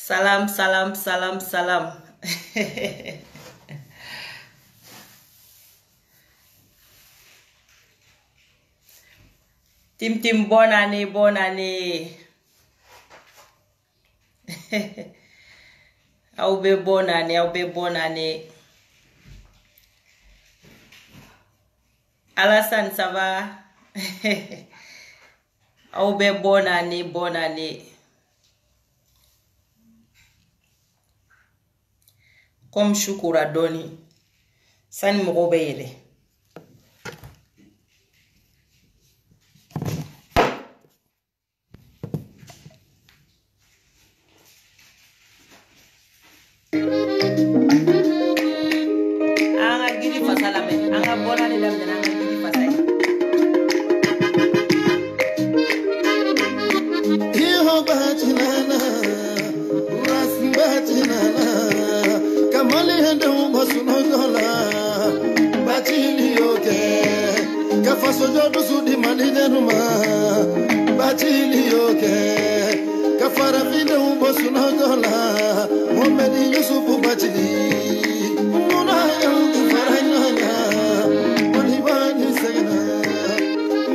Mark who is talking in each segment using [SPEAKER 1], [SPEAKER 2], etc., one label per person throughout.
[SPEAKER 1] Salam, salam, salam, salam. Tim Tim, bonne année, bonne année. Aoube, bonne année, Aoube, bonne année. Alassane, ça va? Aoube, bonne année, bonne année. Comme Shukura Doni. San Mrobeile. Anga gidi fasala me. Anga bona ni dam anga gidi fasai.
[SPEAKER 2] Iho batinana, ras batinana, kamali hendo masuno dola, batili yoke, kafaso jodo sudi malide numa, batili yoke, kafara vide masuno dola, Muhammad Yusuf batili, muna yangu faranya, malibani segna,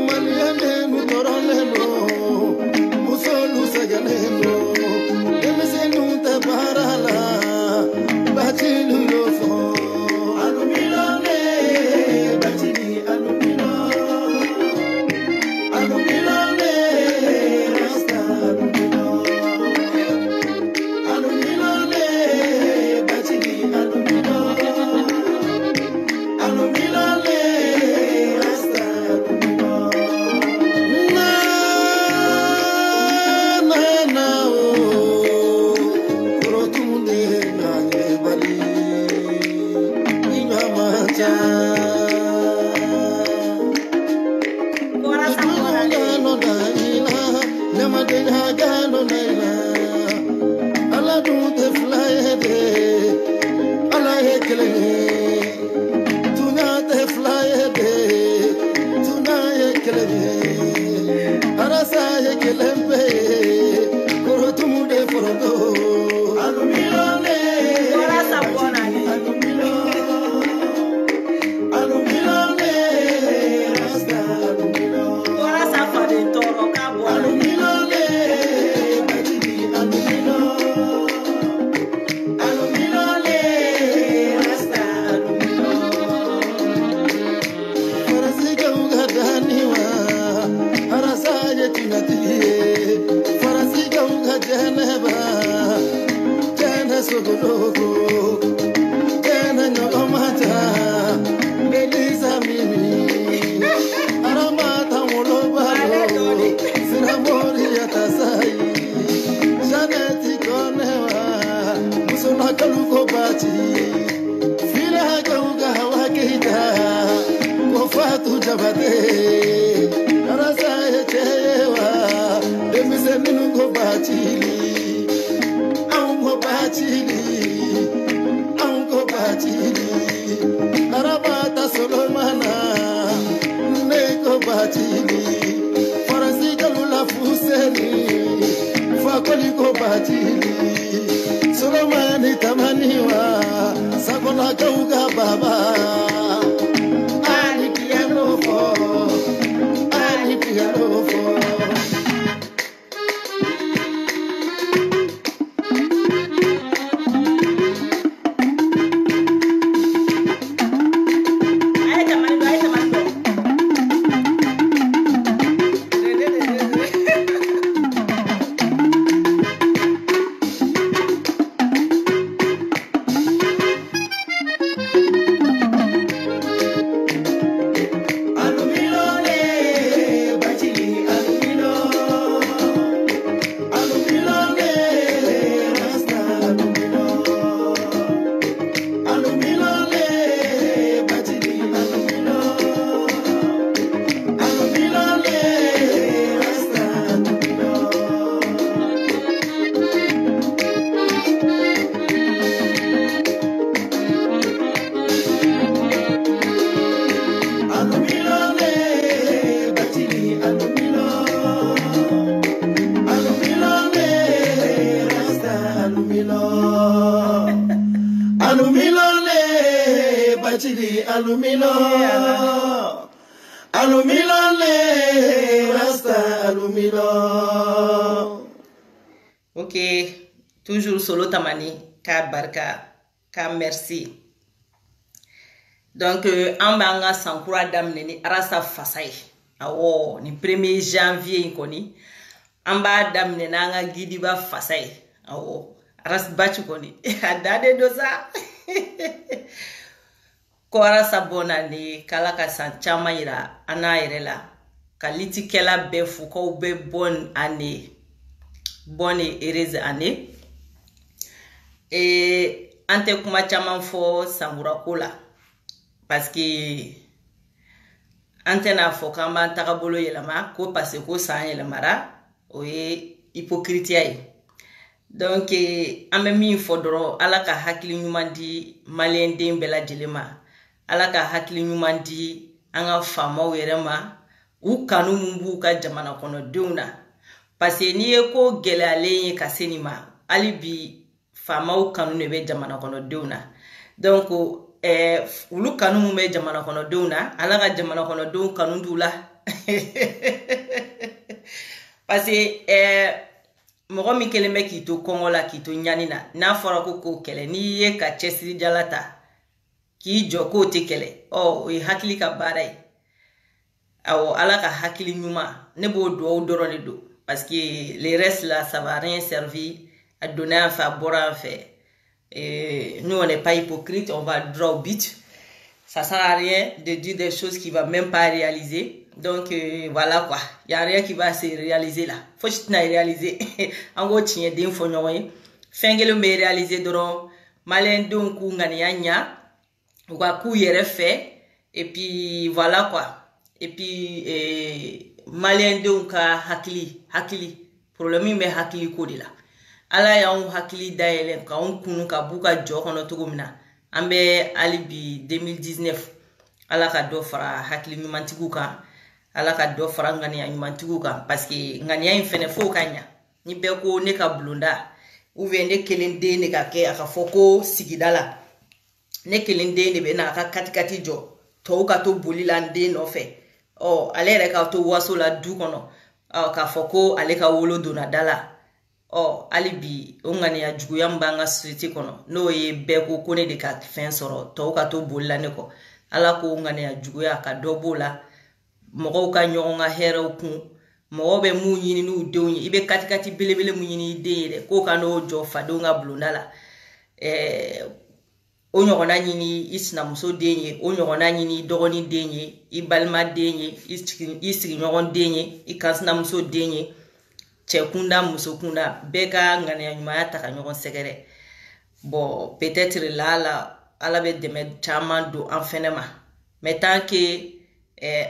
[SPEAKER 2] maliyane mutoroleno. Solu sagaleno, emisenu tabarala, batilu yofo. Alumilone, batili alumilone, rasta alumilone, batili alumilone, rasta Solomani tamaniwa, sabona kauga baba. Ali piano for. alumilo alumilo le rasta alumilo.
[SPEAKER 1] Ok, toujours solo tamani ka barka ka merci. Donc an banga sankura damne ni arasa fasai awo ni 1er janvier koni an ba damne na nga gidi ba fasai awo aras bachu koni adade dosa ko arasa bona ni kala ka san chama ira ana irela kaliti kela be fu ko be bonne année bonne et heureuse année et ante kuma chama fo sangura kola parce que antena fo kamba takabolo yelama ko parce que ko san yelamara o ye hypocrite ay. Donc ambe min fo doro ala ka hakili nyuman di malien den bela dilema ala ka hakili nyuman di anga fama werema u kanu mumbu ka jamana kono deuna parce que ni e ko gele ale ka senima ali bi fama u kanu ne be jamana kono deuna. Donc ulu kanu mu be jamana kono deuna ala ka jamana kono deun kanu dula parce que mogo mi kele me kito Kongo la kito nyanina na fora ko kele ni ye ka chesiri jalata ki joko te kele oh e hakili ka barai awo ala ka hakili nyuma ne bo do doro le do parce que les restes là ça va rien servir à donner à faire boire en fait. Et nous on n'est pas hypocrite, on va droit au but. Ça sert à rien de dire des choses qui va même pas réaliser. Donc voilà quoi, il y a rien qui va se réaliser là. Faut que tu n'aies réalisé. En gros tu es d'info noy. Fengelo me réaliser doro malin donc ku ngania ou ku yere fait et puis voilà quoi. Et puis malin donc hakili problème me hakili ko de la. Ala ya on hakili daelen ka on kunu ka buka jo kono tugumina ambe alibi 2019 ala ka do fara hakili nyumantigu ka ala ka do fara ngani nyumantigu ka parce que ngani ya infene fo kanya ni be ko ne ka blunda ou vende kelende ne ka ke aka foko sigidala ne kelende ne be na ka katikati jo to ka to bolilande no fe oh ale re ka to waso la du kono ka foko ale ka wolo dona dala. Oh alibi ongani ya jugu yambanga society kono no ye be ko kone de ka fen soro to ka to bolla ne ko ala ko ngani ya jugu ya ka dobola mogo ka nyonga hera ku mo be mu nyini nu dewnyi ibe katikati belebele mu nyini de ko ka no jo fado nga blundala onyo kona nyini isna muso denye onyo kona nyini dogoni denye ibalma denye isigi nyogon denye ikansna muso denye chekunda musokunda beka ngane ya nyuma yata ka nyogon segere bon peut-être là ala be deme chaman do enfenema mais tant que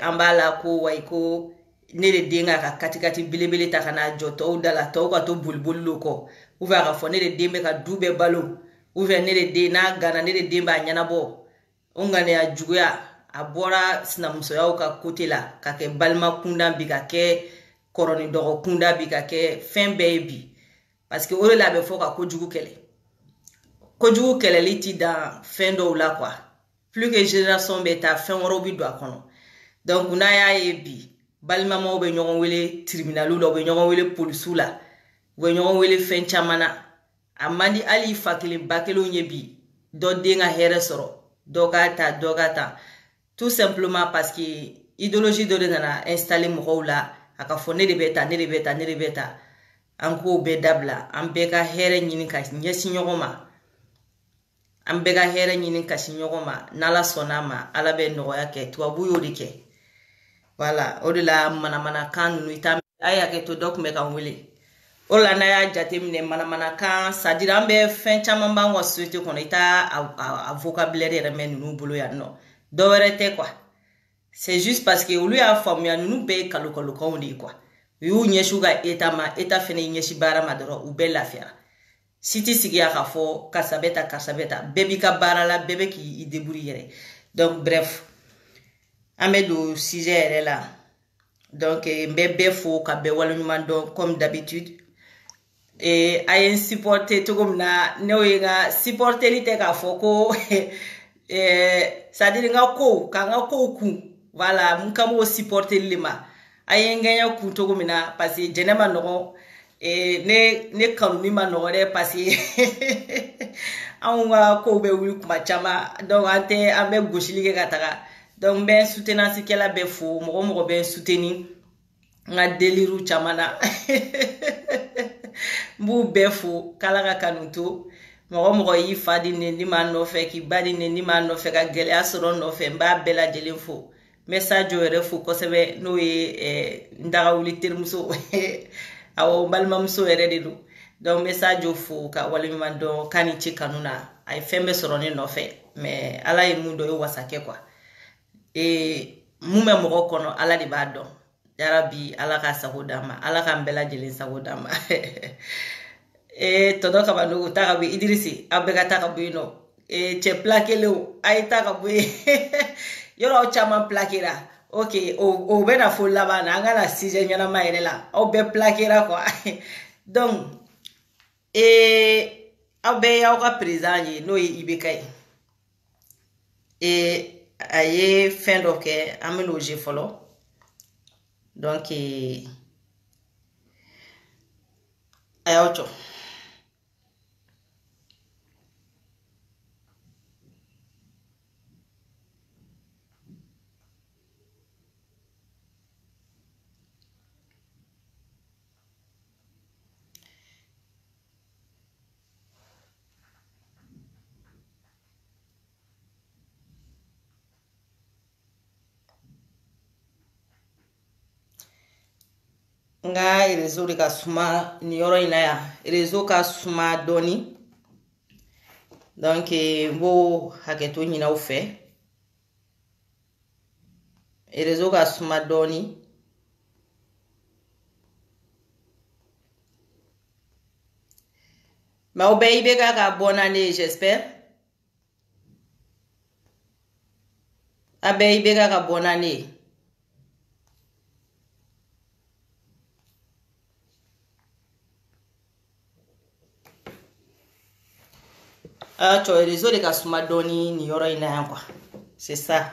[SPEAKER 1] ambala ko waiko ne de denga ka katikati bilebele ta kana joto dala to ka to bulbullo ko uva ka fo ne de dembe ka dube balo uva ne de na gana ne de demba nyana bo ongane ya juguya abora sina muso ya ka kotela ka ke balma kunda biga ke koroni dogo kunda bika ke fin baby parce que ore la be foka kojugu kele liti da fin do la quoi plus que génération beta fin woro bi do akono donc una ya ebi balma mo be nyogon wele tribunalu lo be nyogon wele police la be nyogon wele fin chamana amandi ali fakile bakelo nyebi do denga here soro dogata tout simplement parce que idéologie do na installer mo la aka fo ne de beta anko be dabla ambeka here nyini ka nyesi nyogoma ambeka here nyini ka nyogoma nala sonama ala be no yake tuabu yodike voilà odila mana kanu ita aya ke to dok me kan wele ola na ya jatemine mana kan sadira ambe fen chama bango suite kono ita a vocabulaire remen nu bolo ya no do werete quoi. C'est juste parce que lui a formé nous be kalokalo ko ndi quoi yu nyeshuga eta fene nyeshi bara madoro u be lafia siti sigi aka fo kasabeta bebi ka bara la bebe ki ideburi yere. Donc bref amedo sujet là donc mbebe fo ka be walunman donc comme d'habitude et ayen supporter to comme na no yenga supporter lite ka fo ko c'est-à-dire nga ko ka nga ko ku voilà mun kamo supporter lima ayengenya ku to gomina parce que jenema no ne kanuni ma no re parce que anwa ko be wuli kuma chama donc ante ambe goshili ke kataka donc ben soutenance kela be fo mo ben soutenir nga deliru chamana mbu be fo kala ka kanuto mo yi fadi ne ni ma no fe ki badi ne ni ma no fe ka gele asoro no fe mba bela jeli fo message ore fo ko sebe no e ndaga wuli termuso awo balma muso ere de do donc message fo ka wali ma do kani ci kanuna ay fembe soro ne no fe mais ala yi mundo yo wasake kwa mume mo kono ala di bado yarabi ala ka sagodama ala ka mbela jeli sagodama todo ka banu ta ka bi Idrisi abega ta ka bi no che plakelo ay ta ka bi yoro chama plakira okay o bena fo la bana ngala sije nyana mairela o be plakira quoi donc abe ya ka président no ibekai aye fin do ke ameloger folo donc ayaocho nga réseau de ka suma ni yoro ina ya réseau ka suma doni donc bo haketo nyina ufe réseau ka suma doni ma obey be ka bonne année j'espère abe be ka bonne année tu as réseau de Kasuma Doni, ni yoro ina quoi. C'est ça.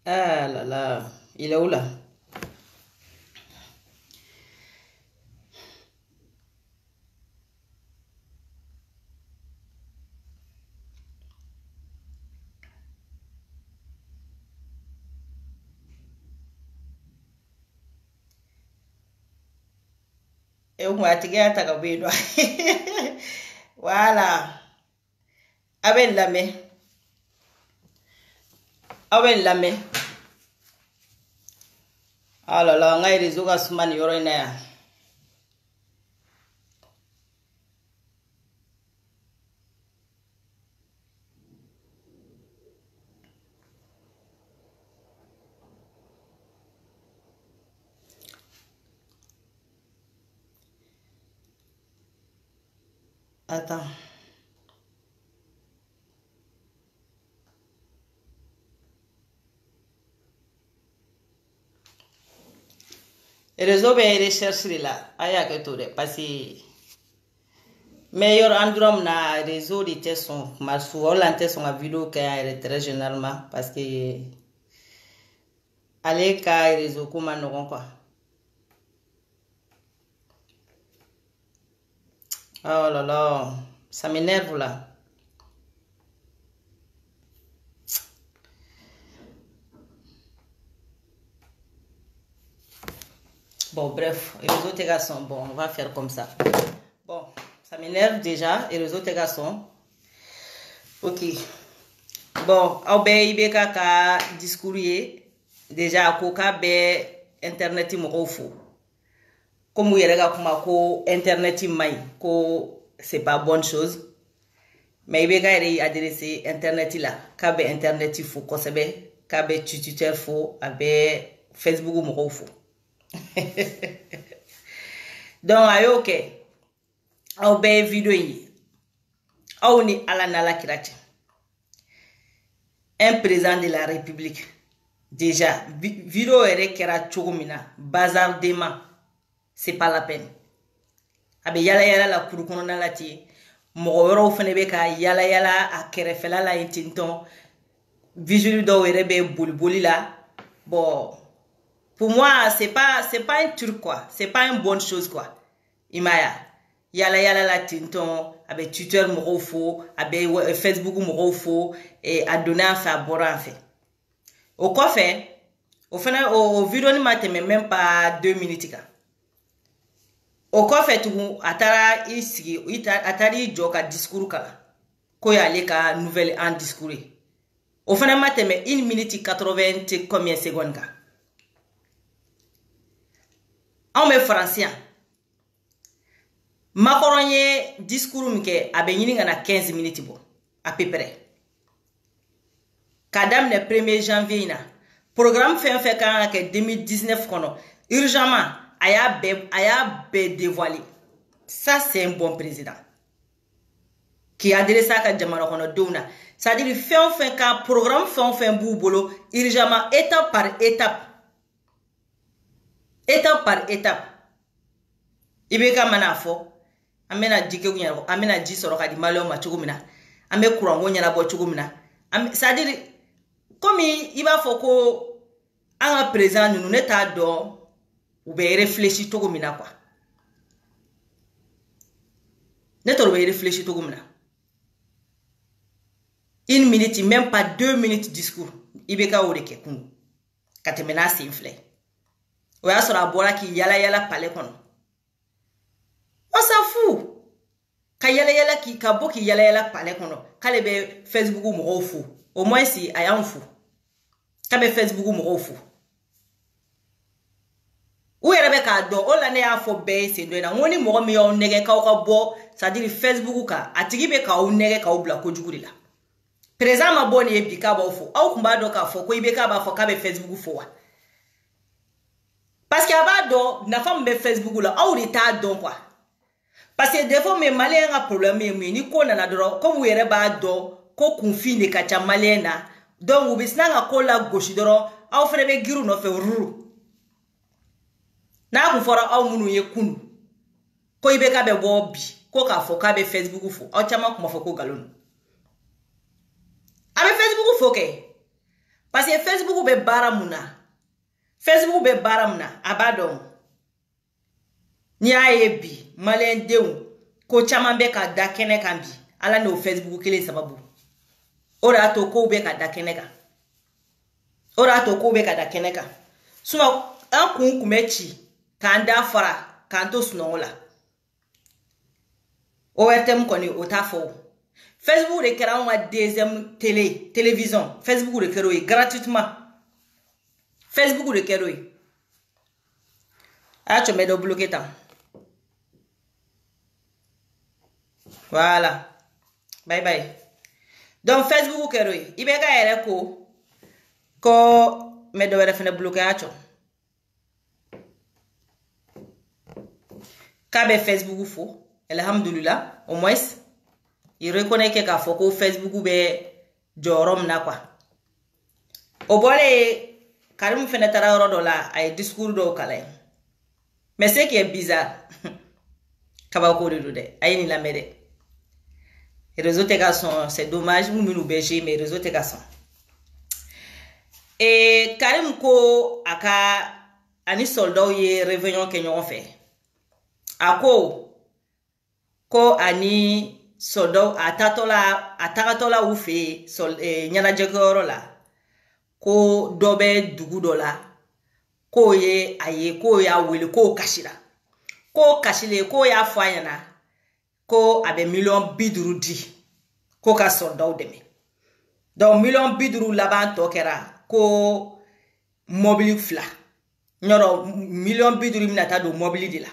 [SPEAKER 1] Ah là là, il est où là? Et on va te dire ta cabine. Voilà. Avec la main. Avec la main. Ah là là, on a les autres semaines, il y aura une heure. Attends. Réseau be recherche là, aya que tout parce que meilleur endroit na réseau de test sont marsu on test son vidéo qui est très généralement parce que aller ka réseau comment non quoi. Oh là là, ça m'énerve là. Bon, bref, et les autres garçons, bon, on va faire comme ça. Bon, ça m'énerve déjà, et les autres garçons. Ok. bon aw bɛ i bɛ ka discours ye déjà ko k'a bɛ internet mɔgɔw fo comme u yɛrɛ ka kuma ko internet man ɲi ko c'est pas bonne chose mais i bɛ ka yɛrɛ adressé internet la k'a bɛ internet fo kosɛbɛ k'a bɛ tuteur fo a bɛ Facebook mɔgɔw fo donc a y'o kɛ aw bɛɛ ye video ye aw ni Ala n'Ala kira cɛ un président de la République déjà vidéo yɛrɛ kɛra cogo min na bazardement c'est pas la peine a bɛ yala yala la kuru kɔnɔna la ten mɔgɔ wɛrɛw fɛnɛ bɛ ka yala yala a kɛrɛfɛla la yen tentɔn visuel dɔw yɛrɛ bɛ boli boli la bon pour moi c'est pas un truc quoi, c'est pas une bonne chose quoi. Imaya yala yala la tentɔn a bɛ Twitter mɔgɔw fo a bɛ Facebook mɔgɔw fo a donna fɛ a bɔra fɛ o kɔfɛ o fɛnɛ o vidéo ni ma tɛmɛ même pas 2 minutes kan o kɔfɛ tugun a taara i sigi a taara i jɔ ka discours kalan ko y'ale ka nouvelle en discours o fɛnɛ ma tɛmɛ 1 minute 80 combien secondes kan anw bɛ faransi yan Macron ye discours min kɛ a bɛ ɲini ka na 15 minutes bɔ à peu près ka daminɛ 1er janvier na programme fɛn fɛn kan ka kɛ 2019 kɔnɔ urgemment a y'a bɛɛ dévoilé. Ça c'est un bon président qui a adressé à ka jamana kɔnɔdenw na, c'est-à-dire fɛn fɛn ka programme fɛn fɛn b'u bolo urgemment étape par étape par étape i bɛ ka mana fɔ an bɛna ji kɛ ɲɛna an bɛna ji sɔrɔ ka di maliyɛnw ma cogo min na an bɛ kuranko ɲɛnabɔ cogo min na c'est-à-dire comme i b'a fɔ ko an ka président ninnu ne t'a dɔn u bɛ réfléchir cogo min na quoi ne t'a dɔn u bɛ réfléchir cogo min na 1 minute même pas 2 minutes discours i bɛ ka o de kɛ kun ka tɛmɛ n'a sen filɛ o y'a sɔrɔ a bɔra k'i yala yala palais kɔnɔ on s'en fout ka yala yala ka bɔ k'i yala yala palais kɔnɔ k'ale bɛ Facebook mɔgɔw fo au moins si a y'anw fo k'a bɛ Facebook mɔgɔw fo u yɛrɛ bɛ k'a dɔn o la ne y'a fɔ bɛɛ ye sen dɔ in na n ko ni mɔgɔ min y'aw nɛgɛ k'aw ka bɔ c'est-à-dire Facebook kan a tigi bɛ k'aw nɛgɛ k'aw bila kojugu de la président ma bɔ nin ye bi k'a b'aw fo aw kun b'a dɔn k'a fɔ ko i bɛ k'a b'a fɔ k'a bɛ Facebook fo wa parce que a b'a dɔn nafa min bɛ Facebook la aw de t'a dɔn quoi parce que des fois mais malien ka problème ye mun ye ni ko nana dɔrɔn comme u yɛrɛ b'a dɔn ko kunfin de ka ca malien na donc u bɛ sina ka ko la gosi dɔrɔn aw fɛnɛ bɛ girin nɔfɛ ruru n'a kun fɔra aw minnu ye kunu ko i bɛ k'a bɛ bɔ bi ko k'a fɔ k'a bɛ Facebook fo aw caman kun b'a fɔ ko nkalon a bɛ Facebook fo kɛ parce que Facebook bɛ baara mun na a b'a dɔn n'i y'a ye bi malien denw ko caman bɛ ka da kɛnɛ kan bi ala n'o Facebook kelen sababu o de y'a to kow bɛ ka da kɛnɛ kan sinon an kun bɛ ci k'an da fara k'an to sunɔgɔ la ORTM kɔni o t'a fɔ Facebook de kɛra anw ka deuxième télévision Facebook de kɛra o ye gratuitement Facebook de kɛra o ye a y'a tɔmɛ dɔ bloqué tan voilà bye bye donc Facebook kɛra o ye i bɛ ka yɛrɛ ko mɛ dɔ wɛrɛ fɛnɛ bloqué a y'a tɔ k'a bɛ Facebook fo alhamdulillah au moins il reconnaît k'a fɔ ko Facebook bɛ jɔyɔrɔ min na quoi o bɔlen Karim fɛnɛ taara yɔrɔ dɔ la a ye discours dɔw kalan mais ce qui est bizarre kabako de do dɛ a ye nin lamɛn dɛ réseau tɛ ka sɔn c'est dommage mun minnu bɛ jouer mais réseau tɛ ka sɔn Karim ko a ka ani soldaw ye réveillon kɛ ɲɔgɔn fɛ a ko ani soldaw a tagatɔla u fɛ ɲɛnajɛkɛyɔrɔ la ko dɔ bɛ dugu dɔ la k'o ye a ye k'o y'a wele k'o kasira k'o kasilen k'o y'a fɔ a ɲɛna ko a bɛ 50 di k'o ka soldaw dɛmɛ donc million biduru laban to kera ko mobile fla nyoro million biduru minata do mobile de la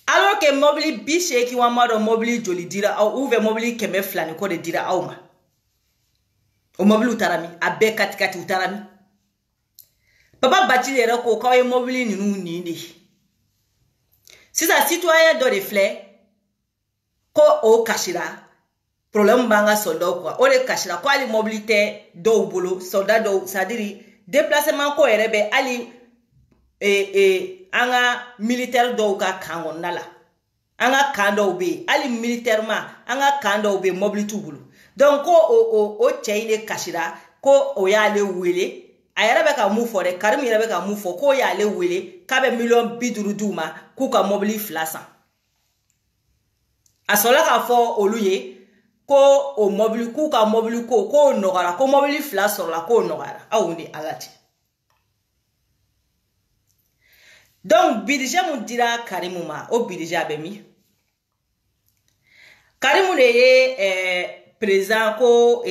[SPEAKER 1] alors que mobile biche ki wa maro mobile joli dira au ouve mobile keme fla ni ko de dira auma o mobile utarami abe katikati utarami papa bati le ko kawai mobile ni nu ni si ça citoyen do de flé ko o kashira problème banga soldat quoi o le kashira ko ali mobilité do bolo soldat do c'est-à-dire déplacement ko erebe ali anga militaire do ka kangon nala anga kando be ali militairement anga kando be mobilité bolo donc ko o cheine kashira ko o ya le wele ayarabe ka mu fo de karim yarabe ka mu fo ko ya le wele ka be million biduru duma ku ka mobilité flasa asola ka fo oluye ko o mobile ku ka mobile ko nogara ko mobile flash sur la ko nogara awundi alati donc bidija mu dira Karimu ma o bidija be mi Karimu le président ko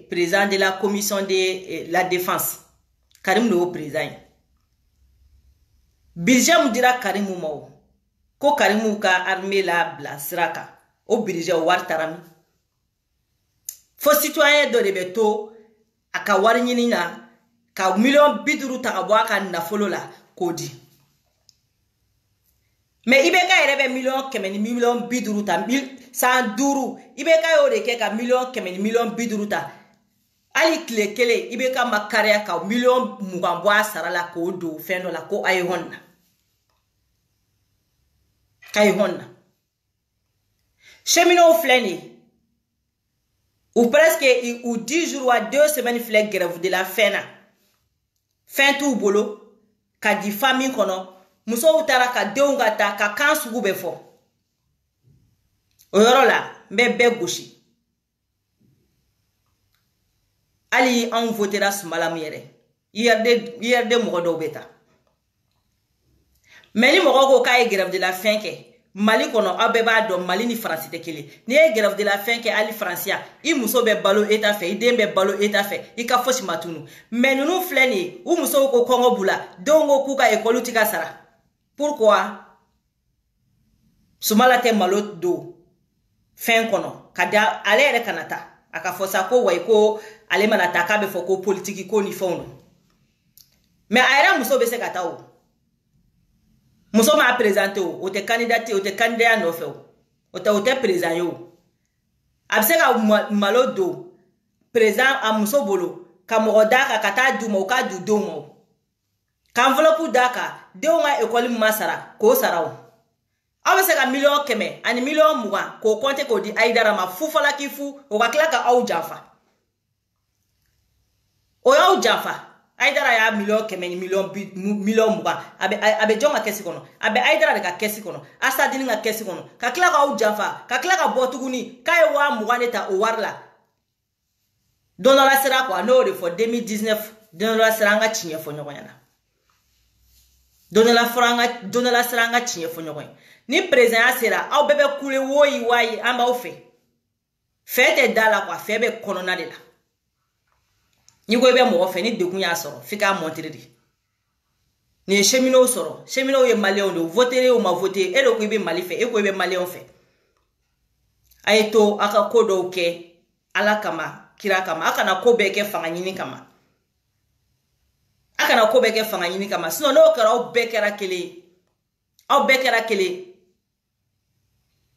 [SPEAKER 1] président de la commission de la défense Karimu le président bidija mu dira Karimu ma ko Karimu ka armée la blasraka o bidija wartarami fo citoyen do de beto aka wari nyini na ka million biduru ta abo aka nafolo la kodi mais ibe ka erebe million kemeni million biduru ta 100 ibe ka yo de ke ka million kemeni million biduru ta ali kle kele ibe ka makaria ka million mugambo asara la ko do fendo la ko ay honna kay honna chemino fleni ou presque ou 10 jours ou 2 semaines flègue grève de la fin tout bolo ka di famille kono muso utara ka deunga ta ka kansu be fo oyorola mbebe goshi ali on votera sumala yere yerde mo do beta mais ni mo ko kay grève de la faim ke Mali kono abeba do Mali ni France te kele ni grève de la faim ke ali francia i muso be balo eta fe i dembe balo eta fe i ka fosi matunu mais nunu fleni u muso ko kongo bula dongo kuka ekolu tika sara pourquoi sumala te malo do fin kono kada ale ere kanata aka fosa ko way ko ale manata ka be foko politique ko ni fono mais ayra muso be se kata o muso ma présenté o te candidat no fe o te président yo abse ka malo do président a muso bolo ka mo daka kata du mo ka du do mo ka enveloppe daka de o nga école masara ko sarawo abse ka million keme ani million muga ko compte ko di aidara ma fufala kifu o ka klaka au jafa o ya au jafa aidara ya million keme ni million muga abe jonga kesi kono abe aidara de ka kesi kono asa dini nga kesi kono ka klaka au jafa ka klaka botuguni kai wa muga neta o warla dono la sera kwa no de for 2019 dono la sera nga chinye fo nyogonyana dono la sera nga chinye fo nyogonyana ni président asera au bebe kule woyi amba ofe fete dala kwa febe kono na de la ni go be mo fe ni de kunya soro fika montredi ni chemino soro chemino ye malien do voter ou ma voter e do ko be mali fe e ko be malien fe ayeto aka kodo ke ala kama kira kama aka na ko be ke fanga nyini kama aka na ko be ke fanga nyini kama sino no kara o be kera kele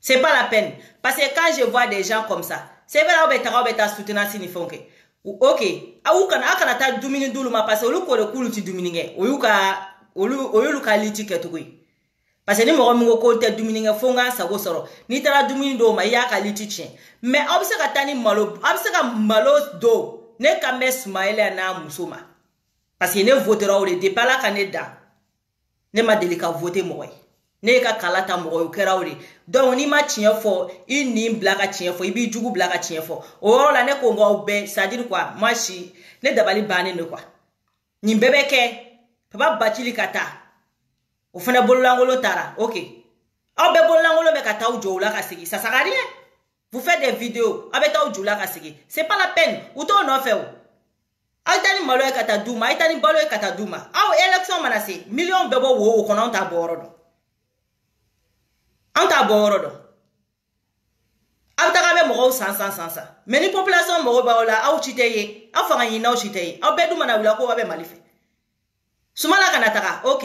[SPEAKER 1] c'est pas la peine parce que quand je vois des gens comme ça c'est vrai au beta soutenir si ni fonke ok akana ta dumini dulu ma parce olu ko de kulu ti dumini nge oyulu ka liti ketugui parce ni mo ngo ko te dumini nge fonga sago soro ni tara dumini do ma ya ka liti chien mais obse ka tani malo obse ka malo do ne ka mes maile na musoma parce ne votera o de depala kaneda ne ma delika voter mo ne ka kalata mo yo kera o de donc ni ma chien fo ni blaka chien fo ibi jugu blaka chien fo o la ne ko ngo be ça dire quoi moi si ne dabali bane ne quoi ni bebe ke papa batili kata o fana bolangolo tara ok aw be bolangolo be kata o jola ka sigi ça sert à rien Vous faites des vidéos. C'est pas la peine. Ou t'en en fait. Aïtani malo kata douma, aïtani balo kata douma. Ah, élection manase. Millions de bo wo kono anta borodo. Anta borodo. Anta gabe mo sansa. Mais ni population mo ba ola au chiteye. Au fanga yina au chiteye. Au bedu mana wula ko gabe malife. Sumala kanataka. OK.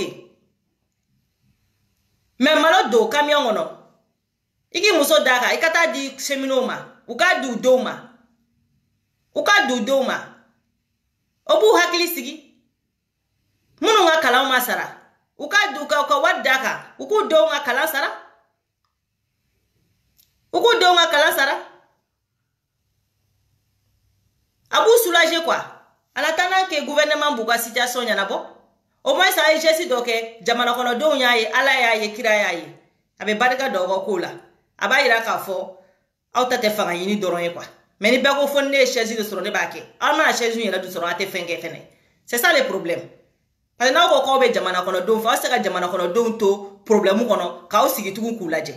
[SPEAKER 1] Mais malo do camion ono. Iki muso daka ikata di seminoma. Uka du doma. Obu hakili sigi. Munu nga kala masara. Uka duka uka wadaka. Uku do nga kala sara. Abu soulager quoi. En attendant que gouvernement buka situation yana bo. Au moins ça a jesi doke jamana kono do nyaye ala yaye kira yaye. Abe barika dogo kula. Aba ira ka fo. Auta te fanga yini doron quoi. Mais ni bego fonne chaise de sur ne bake. Alma chaise ni la du sur ate fenge fene. C'est ça le problème. Parce que na ko be jamana kono do fa saka jamana kono do to problème kono ka o sigi tugu kulaje.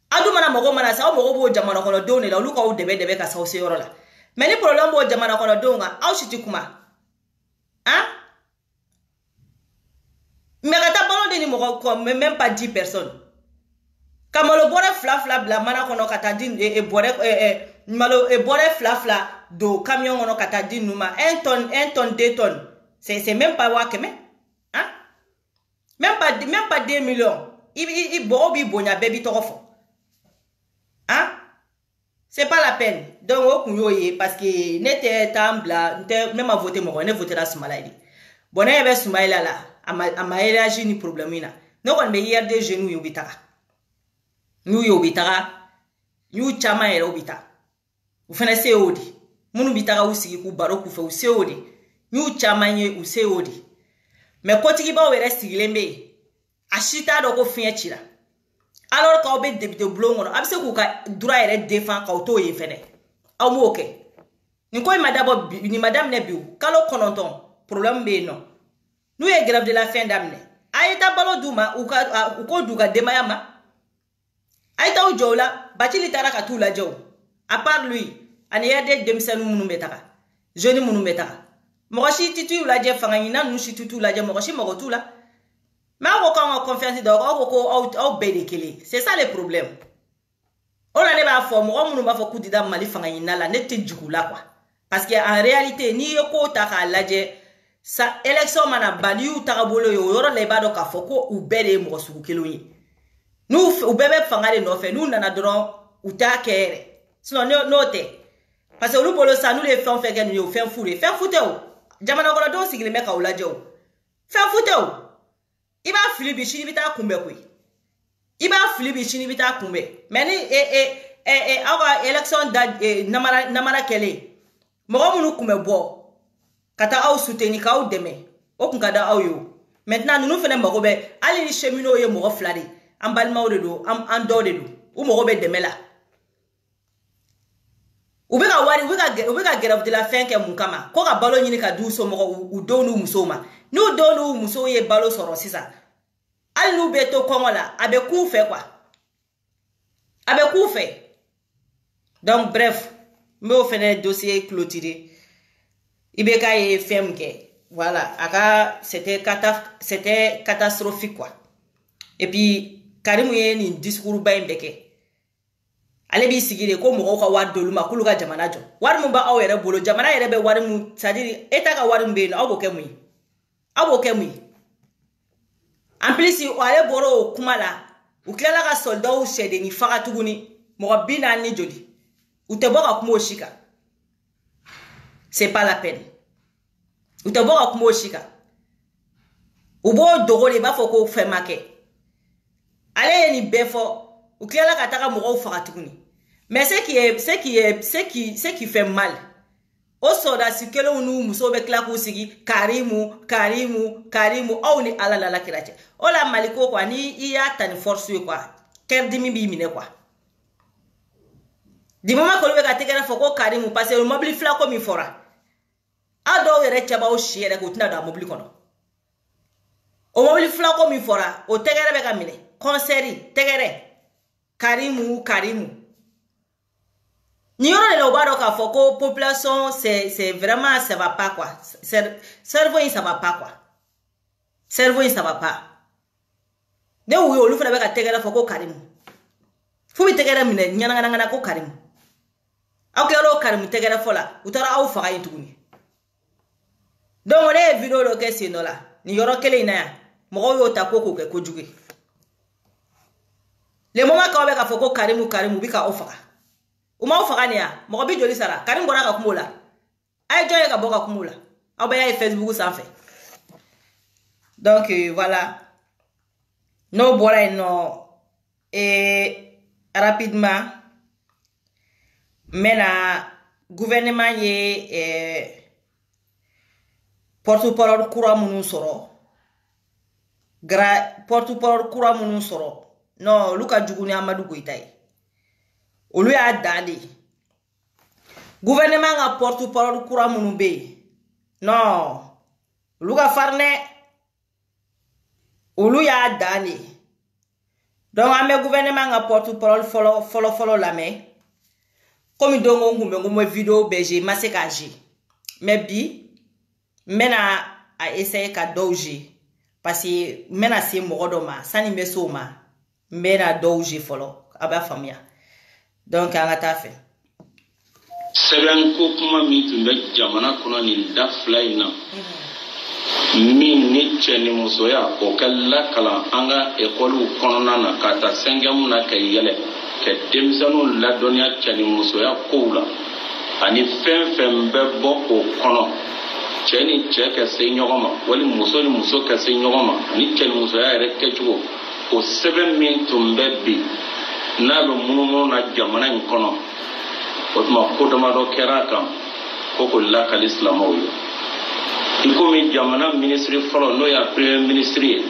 [SPEAKER 1] Adu mana mogo mana sa o mogo bo jamana kono do ne la lu ko debe ka sa o se yoro la. Mais ni problème bo jamana kono do nga au shiti kuma. Hein? Mais kata balo de ni mogo ko même pas 10 personnes. Kamalo bore fla bla mana kono kata din e bore malo e bore fla do camion kono kata din numa 1 tonne 2 tonnes. C'est même pas wakeme. Hein? Même pas 2 millions. I bobi bonya baby torofo. Hein? C'est pas la peine. Donc okuyoye parce que nete tambla même à voter mo ne voter la Somalie. Bon ebe Somalie là ama élargi ni problème ina. No kon be hier des genoux yobitaka. Nous yobitaka. Nous chama era obita. Vous faites odi. Munu bitaka usigi ku baro ku fe useodi. Nous chama nye useodi. Mais kotiki ba were sigilembe. Ashita do ko fiachira. Alors ka obe député blongono abse ku ka droit ere défend ka auto ye fene. Amu ok. Ni ko madame ni madame nebiu kalo kononton problème be non. Nous est grève de la faim d'amne. Aïta balo duma ou ko duga demayama. Aïta ou jola bachili taraka tout la jow. À part lui, ane yade demsenu munu metaka. Jeune munu metaka. Mokoshi titu la je fangina nu shi titu la je mokoshi mokotu la. Mais on a confiance dans au bédekele. C'est ça le problème. On a pas forme, on ne va pas coup d'idam mali fangina la nette djukula quoi. Parce que en réalité ni yoko taka laje sa élection mana bali ou tarabolo yo yoro le bado ka foko ou bede mo su keloyi. Nous ou bebe fangale no fait nous nana dron ou ta kere. Sinon note. Parce que nous bolo ça nous les fait que nous fait fouler. Faire fouter ou. Jamana ko do sigile meka ou laje ou. Faire fouter ou. Iba filibi chini bita kumbe kwe. Iba filibi chini bita kumbe. Meni awa election da namara kele. Mogo munu kumbe bo. Kata au souteni ka au deme. Okun kada au yo. Maintenant nous fene mogo be ali ni chemino ye mogo flari. Ambalma o de do am do de do. U mogo be deme la. Ubeka wari ubeka grève de la faim ke munkama. Ko ka balo nyini ka du so mogo u do nu musoma. Nous donnons muso ye balo soro sisa. Al nou beto kongola abe kou fait quoi. Abe kou fait. Donc bref, me fait dossier clôturé. Ibeka ye femke. Voilà, aka c'était catastrophique quoi. Et puis Karim ye ni discours ba mbeke. Ale bi sigire ko mo ko wad doluma kuluga jamana jo. War mu ba awere bolo jamana yere be war mu c'est-à-dire eta ka war mbe no ago kemui. Abo kemui. En plus si wale boro kumala ukilala ka soldat ou shede ni faka tuguni mo bina ni jodi uteboka kumo shika. C'est pas la peine. Uteboka kumo shika. Ubo dogo le ba foko fe make. Ale ni befo ukilala ka taka mo faka tuguni. Mais ce qui fait mal. O soda sikelo unu musobe klaku sigi karimu au ni ala la kirache ola maliko kwa ni iya tani force kwa kerdimi bi mine kwa di mama ko lebe ka tekera foko karimu parce que mobile flako mi fora ado yere chaba o shiere ko tina da mobile kono o mobile flako mi fora o tekere be ka mine concert tekere karimu Ni yoro le obado ka foko population c'est vraiment ça va pas quoi. Cerveau ça va pas quoi. Cerveau ça va pas. De où olu fana be ka tegera foko Karim. Fu bi tegera mine nyana ko Karim. Aw kero Karim tegera fola. Utara aw faga yituguni. Donc on est vidéo lo ke sino la. Ni yoro kele ina ya. Mo yo ta ko ke ko jugi. Le moment ka be ka foko Karim bi ka ofaga. Uma ofaga ni ya. Mo bi joli sara. Karim bora ka kumola. Ay joye ka boka kumola. Aw ba ya Facebook sans fait. Donc voilà. No bora no et rapidement mena gouvernement ye porte-parole kura munu soro porte-parole kura munu soro no luka juguni Amadou Goïta olu ya dali gouvernement nga porte-parole kura munu be no luka farne olu ya dali donc ame gouvernement nga porte-parole follow la me comme dongo ngumbe vidéo BG masekaji mais bi mena a essayer ka doji parce que mena c'est morodoma sani mesoma mena doji follow aba famia donc anga tafe
[SPEAKER 3] seben ko kuma mi tunda jamana kono ni daflaina min ni cɛni musoya o kɛla kalan an ka ekɔliw kɔnɔna na ka taa sɛngɛmu na ka yɛlɛ ka denmisɛnninw ladɔnniya cɛni musoya kow la ani fɛn fɛn bɛ bɔ o kɔnɔ cɛ ni cɛ ka se ɲɔgɔn ma wali muso ni muso ka se ɲɔgɔn ma ani cɛni musoya yɛrɛ kɛcogo o sɛbɛn min tun bɛ bi n'a bɛ munumunu na jamana in kɔnɔ o tuma ko damadɔ kɛra a kan ko k'o lakali silamɛw ye. Ikomi jamana ministre fɔlɔ n'o y'a premier ministre ye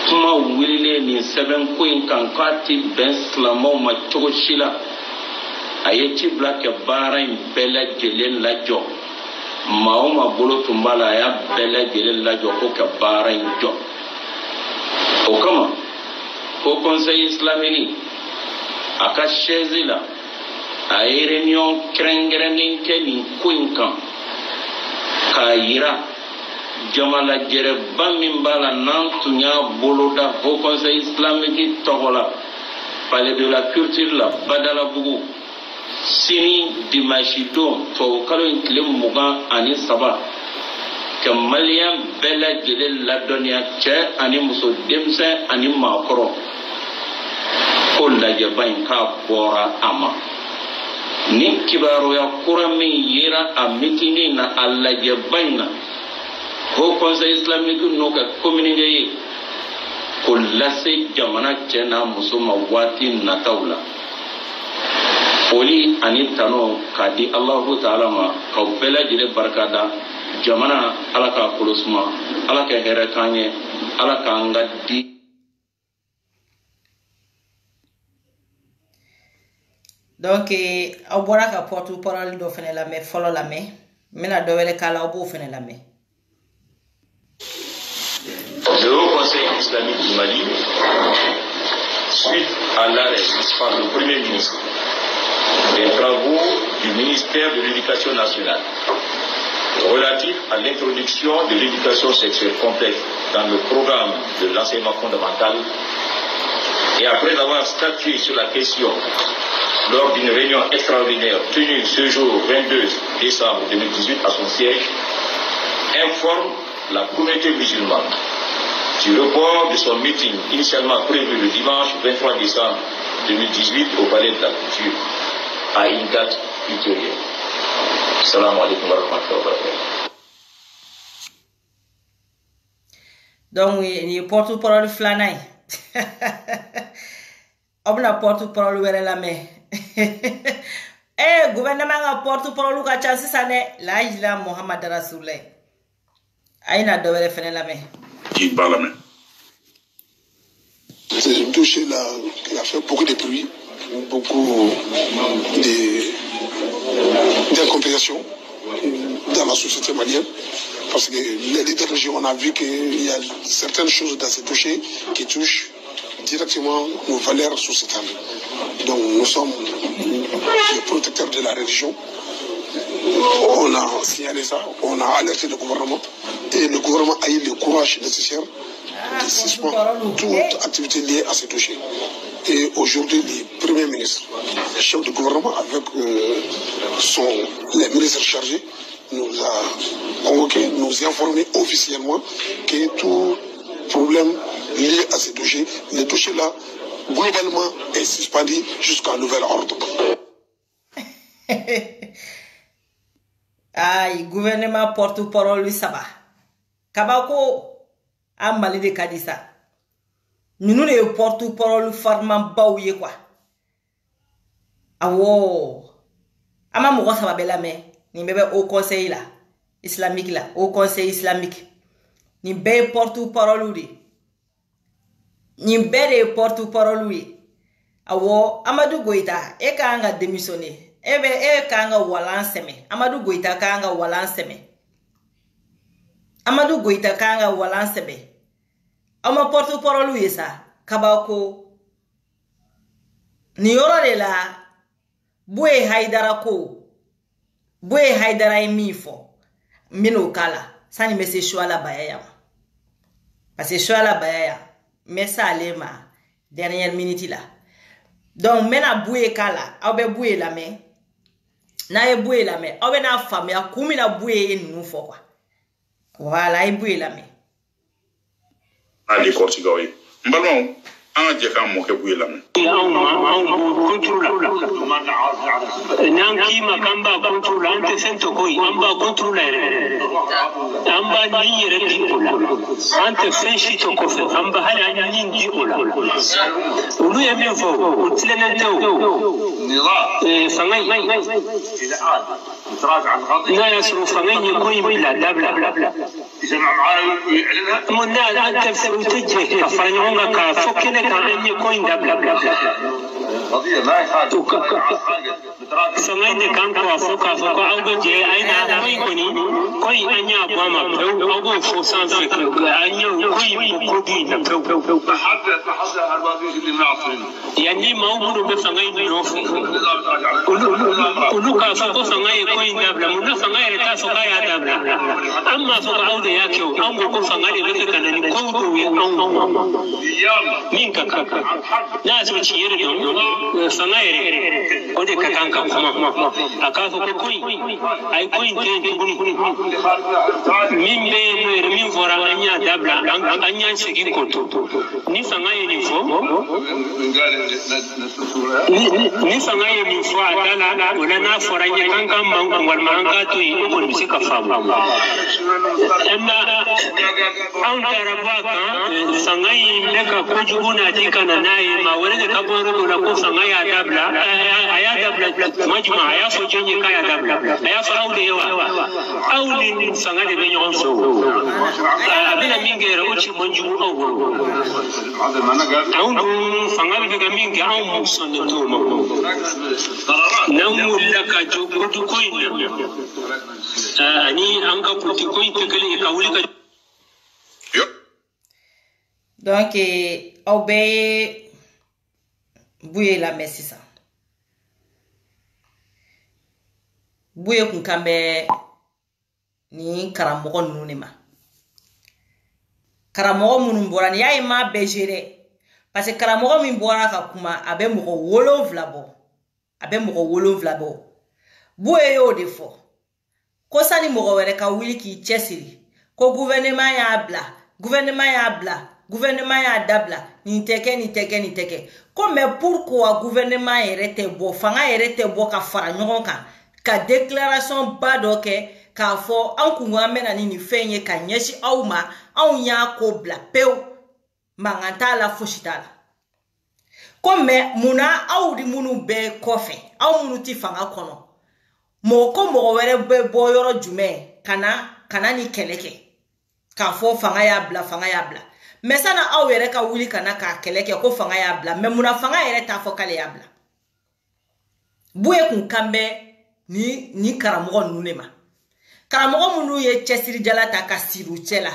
[SPEAKER 3] kuma wililen nin sɛbɛn ko in kan k'a ti bɛn silamɛw ma cogo si la a ye ci bila ka baara in bɛɛ lajɛlen lajɔ maa o maa bolo tun b'a la a y'a bɛɛ lajɛlen lajɔ ko ka baara in jɔ o kama ko conseil islamique a ka chaise la a ye réunion kɛrɛnkɛrɛnnen kɛ nin ko in kan k'a yira jamalajɛrɛba min b'a la n'an tun y'a boloda Haut Conseil islamique tɔgɔ la palais de la culture la Badalabugu sini dimanche don tubabukalo in tile 23 ka maliyɛn bɛɛ lajɛlen ladɔnniya cɛ ani muso denmisɛn ani maakɔrɔ ko lajɛba in k'a bɔra a ma ni kibaruya kura min yera a mitini na a lajɛba in na Haut Conseil islamique n'o ka communiqué ye ko lase jamana cɛ n'a muso ma waati nataw la foli ani tano k'a di Allahu Ta'ala ma k'aw bɛɛ lajɛlen barikada jamana Ala k'a kolosuma Ala ka hɛrɛ k'an ye Ala k'an ka di.
[SPEAKER 1] Donc aw bɔra ka porte-parole dɔ fɛnɛ lamɛn fɔlɔ lamɛn n bɛna dɔ wɛrɛ k'a la aw b'o fɛnɛ lamɛn.
[SPEAKER 4] Le Haut Conseil islamique du Mali, suite à l'arrêt par le Premier ministre des travaux du ministère de l'Éducation nationale relatifs à l'introduction de l'éducation sexuelle complète dans le programme de l'enseignement fondamental, et après avoir statué sur la question lors d'une réunion extraordinaire tenue ce jour 22 décembre 2018 à son siège, informe la communauté musulmane du report de son meeting initialement prévu le dimanche 23 décembre 2018 au Palais de la Culture à une date ultérieure. Salam alaikum wa rahmatullahi wa barakatuh.
[SPEAKER 1] Donc, il y a porte-parole flanay. On a porte-parole wele la main. Eh, gouvernement a porte-parole ka chansi sane la ila Muhammad Rasoulay. Aïna dovele fene la main.
[SPEAKER 5] Qui par la main.
[SPEAKER 2] C'est une touche là qui a fait beaucoup de bruit, beaucoup d'incompréhension dans la société malienne. Parce que les leaders religieux, on a vu qu'il y a certaines choses dans ces touchés qui touchent directement nos valeurs sociétales. Donc nous sommes les protecteurs de la religion. On a signalé ça, on a alerté le gouvernement et le gouvernement a eu le courage nécessaire de suspendre toute activité liée à ce dossier. Et aujourd'hui, le Premier ministre, le chef du gouvernement avec les ministres chargés, nous a convoqué, nous a informé officiellement que tout problème lié à ce dossier, le dossier-là, globalement, est suspendu jusqu'à nouvel ordre.
[SPEAKER 1] Aïe, gouvernement porte-parole, lui, ça va. Kabako, a malé de Kadisa. Nous les porte-parole, farman baouye, quoi. Awo. Ama mouga ça va bella, mais. Ni bébé au conseil là. Islamique là. Au conseil islamique. Ni bé porte-parole, lui. Ni bé porte-parole, lui. Awo, Amadou Goïta, e ka anga démissionné. Ebe kanga walan seme. Amadou Goïta kanga walan seme. Amadou Goïta kanga walan seme. Ama porte-parole yesa. Kabako. Ni yoro de la. Boué haidara ko. Boué haidara mifo. Mino kala. Sani mese choua la bayaya. Parce que choua la bayaya. Mesa alema. Dernière minute là. Donc mena boué kala. Aube boué la me. Na e boué la me. Aube na femme ya koumi na boué nous fo quoi. Voilà, e boué la me.
[SPEAKER 5] Ali Portugal. Mbalon, an je kan mo ke boué la me.
[SPEAKER 6] Contrôle. Nanki makamba contrôle ante sento koi amba contrôle. Amba ni rekikola. Ante fenshi to kofe amba hala nyingi ola. Ulu ya mfo utlenento. فمن لا يصرف فمن يكون بلا بلا جمع معاه يعلنها من تفسير وتجه فنعمك فكنا كان يكون بلا قضيه ما يحاج فمن كان فوق او بجي اين يكوني كوي انيا بما او فوسان فيك انيا كوي كودين تحدث هالبازوش اللي معصرين يعني ما هو بفمن نوفي كلك فوق فمن يكون دبلا من فمن يتاسو يا دبلا اما فوق عود ياكيو او كو فمن يغلق كان كودو مين كاكا ناس وتشير فمن ودي كاكا كما اكاسو كوي اي كوين كين min be min fora anya dabla anya sigi konto ni fanga ye ni fo ni fanga ye ni fo adala wala na fora nya kan wal manga to yi ko ni sika famu amma an tarabaka fanga ye ne ka kujuna dikana nayi ma wala da kaboro na ko fanga ya dabla aya dabla majma aya fo jenye kaya dabla aya fa aude yawa auli fanga de benyon so abina mingere uchi monju au fanga de mingi au muson to mo namu laka jogodu koina ani anga puti koin tekele ka wulika
[SPEAKER 1] donc obey bouye la messi ça bouye kun kambe ni karamogo nunima karamogo munun bora ni yayi ma bejere parce que karamogo min bora ka kuma abe mogo wolo vlabo bouye yo defo ko sani mogo were ka wili ki chesiri ko gouvernement ya dabla ni teke ko mais pourquoi gouvernement erete bo fanga erete bo ka fara nyogon ka déclaration ba doke ka fo an kunwa mena ni fenye ka nyeshi au ma an ya ko bla peu manganta la foshitala comme muna au di munu be kofe au munu ti fanga kono mo ko mo were be boyoro jume kana ni keleke ka fo fanga ya bla mais sana au were ka wuli kana ka keleke ko fanga ya bla mais muna fanga yere ta fo kale ya bla buye kun kambe ni karamogo nunema karamogo munu ye chesiri jala ta kasiru chela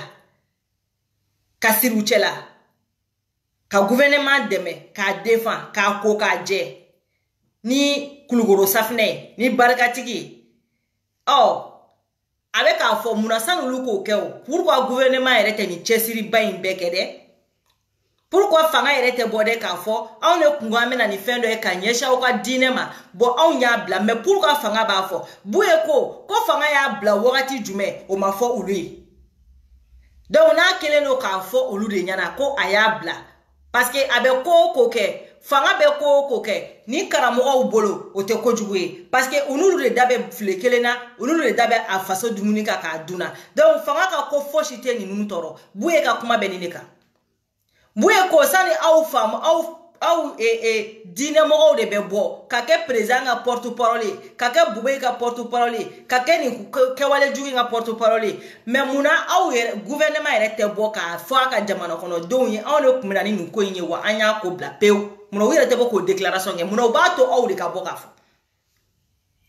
[SPEAKER 1] ka gouvernement dɛmɛ k'a défend k'a ko k'a jɛ ni kulugoro safinɛ ni barikatigi a bɛ k'a fɔ munna san'olu k'o kɛ o pourquoi gouvernement yɛrɛ tɛ ni cɛsiriba in bɛɛ kɛ dɛ pourquoi fanga yɛrɛ tɛ bɔ dɛ k'a fɔ anw de kun an bɛna ni fɛn dɔ ye ka ɲɛsin aw ka diinɛ ma bon anw y'a bila mais pourquoi fanga b'a fɔ Buye ko fanga y'a bila wagati jumɛn o ma fɔ olu ye donc n'a kelen do k'a fɔ olu de ɲɛna ko a y'a bila parce que a bɛ ko o ko kɛ fanga bɛ ko o ko kɛ ni karamɔgɔw bolo o tɛ kojugu ye parce que olu de da bɛ file kelen na olu de da bɛ a faso dumuni kan k'a dun na donc fanga ka ko fosi tɛ ninnu tɔɔrɔ Buye ka kuma bɛ nin de kan Buye ko sani aw faamu aw diinɛmɔgɔw de bɛ bɔ ka kɛ président ka porte-parole ye ka kɛ Bube ka porte-parole ye ka kɛ nin kɛwalejugu ka porte-parole ye mais munna aw yɛrɛ gouvernement yɛrɛ tɛ bɔ k'a fɔ a ka jamana kɔnɔdenw ye anw de kun bɛ na ni nin ko in ye wa an y'a ko bila pewu munna u yɛrɛ tɛ bɔ k'o déclaration kɛ munna u b'a to aw de ka bɔ k'a fɔ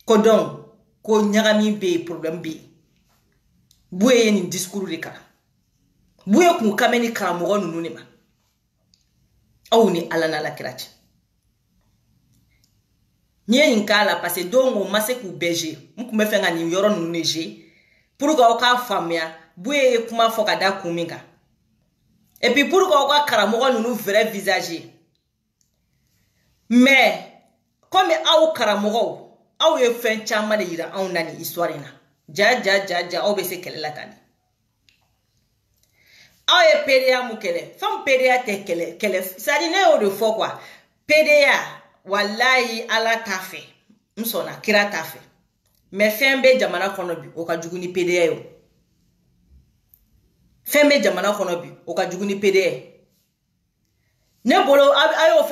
[SPEAKER 1] ko donc ko ɲagami bɛ yen problème bɛ yen Buye ye nin discours de kan Buye kun ka mɛn ni karamɔgɔ ninnu de ma aw ni ala n'ala kira cɛ ni ye nin k'a la parce que donc o ma se k'u bɛɛ gere n kun bɛ fɛ ka nin yɔrɔ ninnu de gere pour que aw k'a faamuya Buye ye kuma fɔ ka da kun min kan et puis pour que aw ka karamɔgɔ ninnu vrai visage mais comme aw karamɔgɔw aw ye fɛn caman de yira anw na ni histoire in na ja aw bɛ se kɛlɛ la tan aw ye PDA mu kɛlɛ fɛn PDA tɛ kɛlɛ c'est-à-dire ne y'o de fɔ quoi PDA wallahi ala t'a fɛ n sɔnna kira t'a fɛ mais fɛn bɛ jamana kɔnɔ bi o ka jugu ni PDA ye o fɛn bɛ jamana kɔnɔ bi o ka jugu ni PDA ye ne bolo a y'o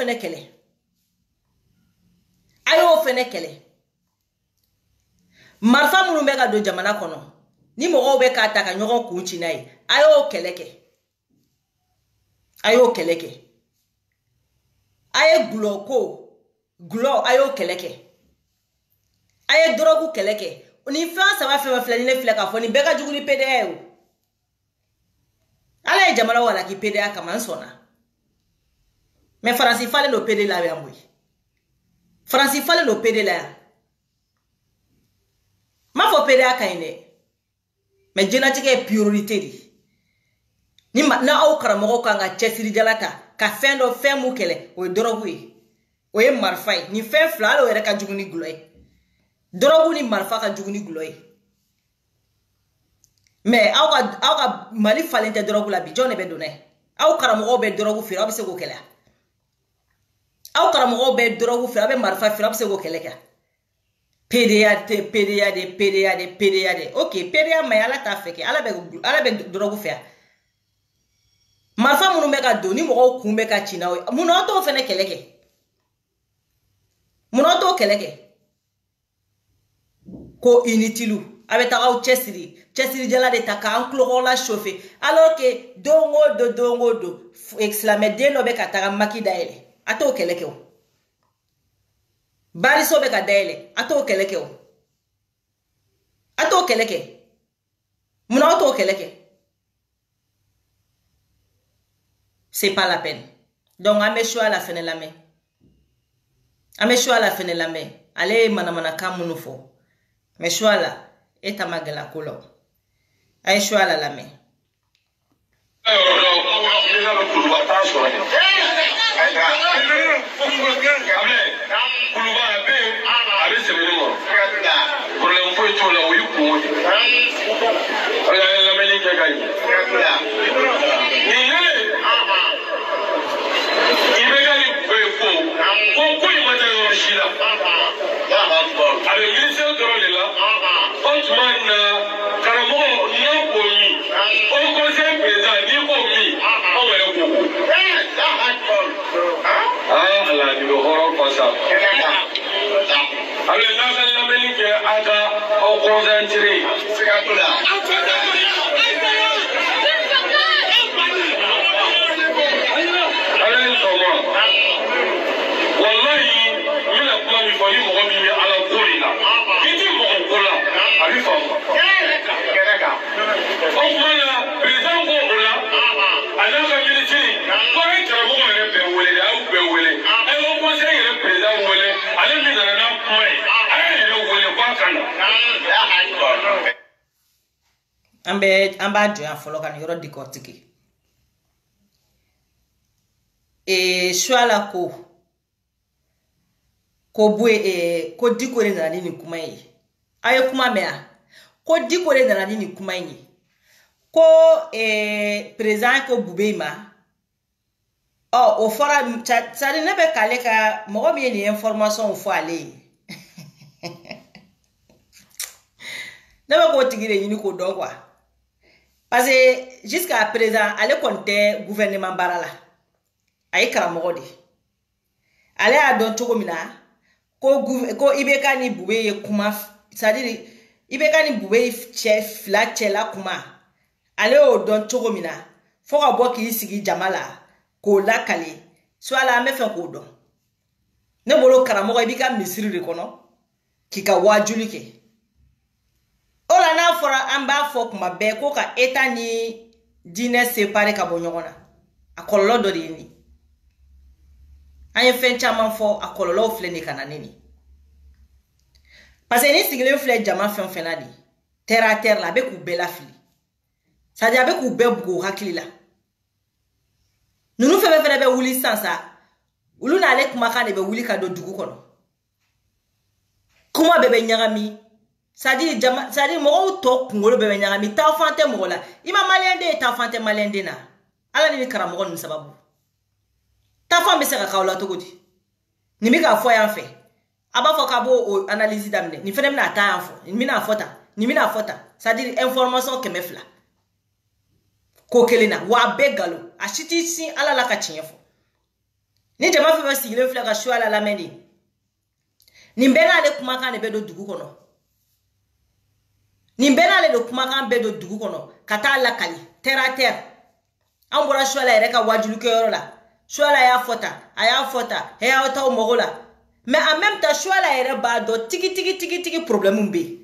[SPEAKER 1] fɛnɛ kɛlɛ marifa minnu bɛ ka don jamana kɔnɔ ni mɔgɔw bɛ k'a ta ka ɲɔgɔn kun ci n'a ye a y'o kɛlɛ kɛ a y'o kɛlɛ kɛ a ye gulɔ a y'o kɛlɛ kɛ a ye dɔrɔgu kɛlɛ kɛ ni fɛn saba fɛn filɛ ni ne filɛ k'a fɔ nin bɛɛ ka jugu ni PDA ye o ala ye jamana wala ki PDA kama n sɔnna mais Faransi falen do PDA la yan boyi Faransi falen do PDA la yan ma fɔ PDA ka ɲi dɛ mais jɛnatigɛ ye priorité de ni aw karamɔgɔw kan ka cɛsirijala ta ka fɛn dɔ fɛn mu kɛlɛ o ye dɔrɔgu ye o ye marifa ye ni fɛn fila hali o yɛrɛ ka jugu ni gulɔ ye dɔrɔgu ni marifa ka jugu ni gulɔ ye mais aw ka Mali falen tɛ dɔrɔgu la bi jɔn de bɛ donna ye aw karamɔgɔw bɛ dɔrɔgu feere aw bɛ se k'o kɛlɛ aw karamɔgɔw bɛ dɔrɔgu feere aw bɛ marifa feere aw bɛ se k'o kɛlɛ kɛ PDA de ok PDA ma ala t'a fɛ kɛ ala bɛ dɔrɔgu fɛ marifa minnu bɛ ka don ni mɔgɔw kun bɛ ka ci n'aw ye munna aw t'o fɛnɛ kɛlɛ kɛ munna aw t'o kɛlɛ kɛ ko inutilu a bɛ taga aw cɛsirijala de ta k'an tulogɔw la chauffer alors que don o don silamɛden dɔ bɛ ka taga maki dayɛlɛ a t'o kɛlɛ kɛ o bariso bɛ ka dayɛlɛ a t'o kɛlɛ kɛ o a t'o kɛlɛ kɛ munna aw t'o kɛlɛ kɛ c'est pas la peine donc an bɛ choix la fɛnɛ lamɛn ale ye manamanakan minnu fɔ mais choix la e ta ma gɛlɛ ko la a ye choix la lamɛn
[SPEAKER 7] alors que ministre quoi est karamɔgɔ yɛrɛ bɛɛ wele aw bɛɛ wele ɛ o conseil yɛrɛ président wele ale min nana n'a kuma ye a y'a yɛrɛ wele k'a ka na.
[SPEAKER 1] an b'a jɔ yan fɔlɔ ka nin yɔrɔ décortiquer Suala ko Diko de nana ni kuma ye aye kuma mea ko Diko de nana ni kuma ye ko président ko Boubeima o fora ça ne be kale ka mo bi ni information fo ale ne ba ko tigire ni ko don quoi parce que jusqu'à présent ale comptait gouvernement barala ay karamogo de ale a don cogo mina ko Ibeka ni Boubé ye kuma c'est-à-dire Ibeka ni Boubé chef la chela kuma ale o don cogo mina fo ka bo ki sigi jamala ko la kale so ala me fe ko don ne bolo karamogo Ibeka misiri de kono ki ka wajuli ke ola na fora amba fo kuma be ko ka eta ni dine séparé ka bo nyogona akollo do de ni anye fen chaman fo akololo fle ni kananeni parce que ni sigile fle jama fen fenadi terre à terre la be ku bela fili ça dit avec ku be bugo hakili la nunu febe febe be wuli sansa ulu na le kuma kan be wuli ka do dugu kono kuma bebe nyagami ça dit jama ça dit mo to ngolo bebe nyagami ta fante mo la ima malende ta fante malende na ala ni karamo ni sababu ta femme be se ka kawla to godi ni mi ka fo ya fe aba fo ka bo analyse damne ni fene na ta fo ni mi na fota ça dit information ke mefla ko kelena wa begalo a shiti si ala la ka chiefo ni jama fe ba sigile fla ka shwala la meni ni mbena le kuma kan be do dugu kono ni mbena le do kuma kan be do dugu kono kata la kali terre à terre an bora shwala ere ka wajulu ke yoro la Choala ya fota, aya fota, heya ota mogola. Mais en même temps, choala ere ba do tiki problème mbe.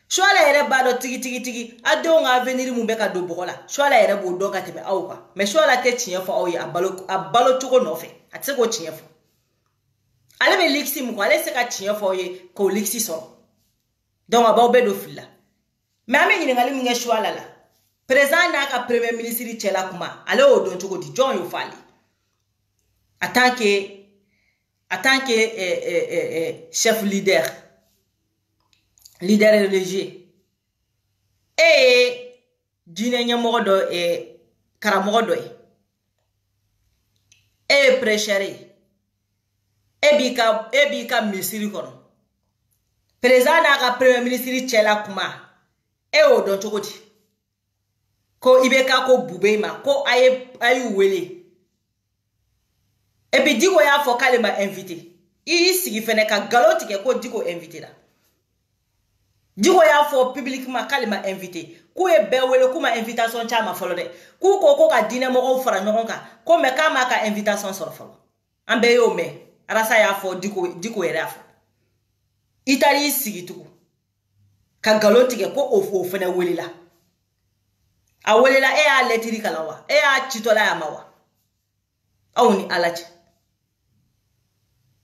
[SPEAKER 1] Choala ere ba do tiki ado nga venir mbe ka do bogola. Choala ere bo do ka tebe awka. Mais choala te tienfo awi abalo tuko no fe. Atse go tienfo. Ale be lixi mu ale se ka tienfo ye ko lixi so. Donc aba obedo fila. Mais ame ni ngali minga choala la. Président na ka premier ministre chela kuma. Ale o don tuko di John yo fali. En tant que chef leader religieux et dîner nyamogo do et karamogo do et prêcher et bika misiri kono président na ka premier ministre chela kuma e o don chokoti ko Ibeka ko Boubeima ko ayu wele. Et puis Diko ya fo kale ma invité. I sigi fene ka galoti ke ko Diko invité la. Diko ya fo publiquement kale ma invité. Ku e be wele ku ma invitation cha ma folo de. Ku ko ka dine mo fora nyon ka. Ko me ka ma ka invitation soro folo. Ambe yo me. Arasa ya fo Diko era fo. Itali sigi tuku. Ka galoti ke ko ofo fene wele la. A wele la e a letiri kalawa. E a chitola ya mawa. Awni alachi.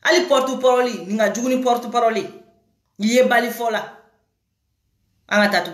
[SPEAKER 1] Ali porte-parole ninga juguni porte-parole yiye bali fola anga tatu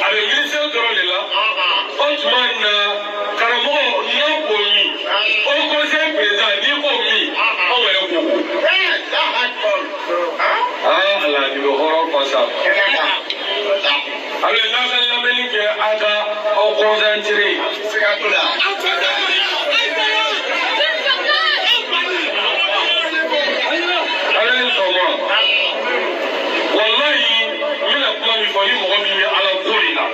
[SPEAKER 7] avec le ministère de l'État, on Karamogo n'a pas mis. Au conseil président, ni pas mis. On va le coup. Ah, là, il aura pas ça. Alors, là, l'Amérique a au concentré. Alors, comment? Wallahi, nous la plan il faut y mourir à la gorilla.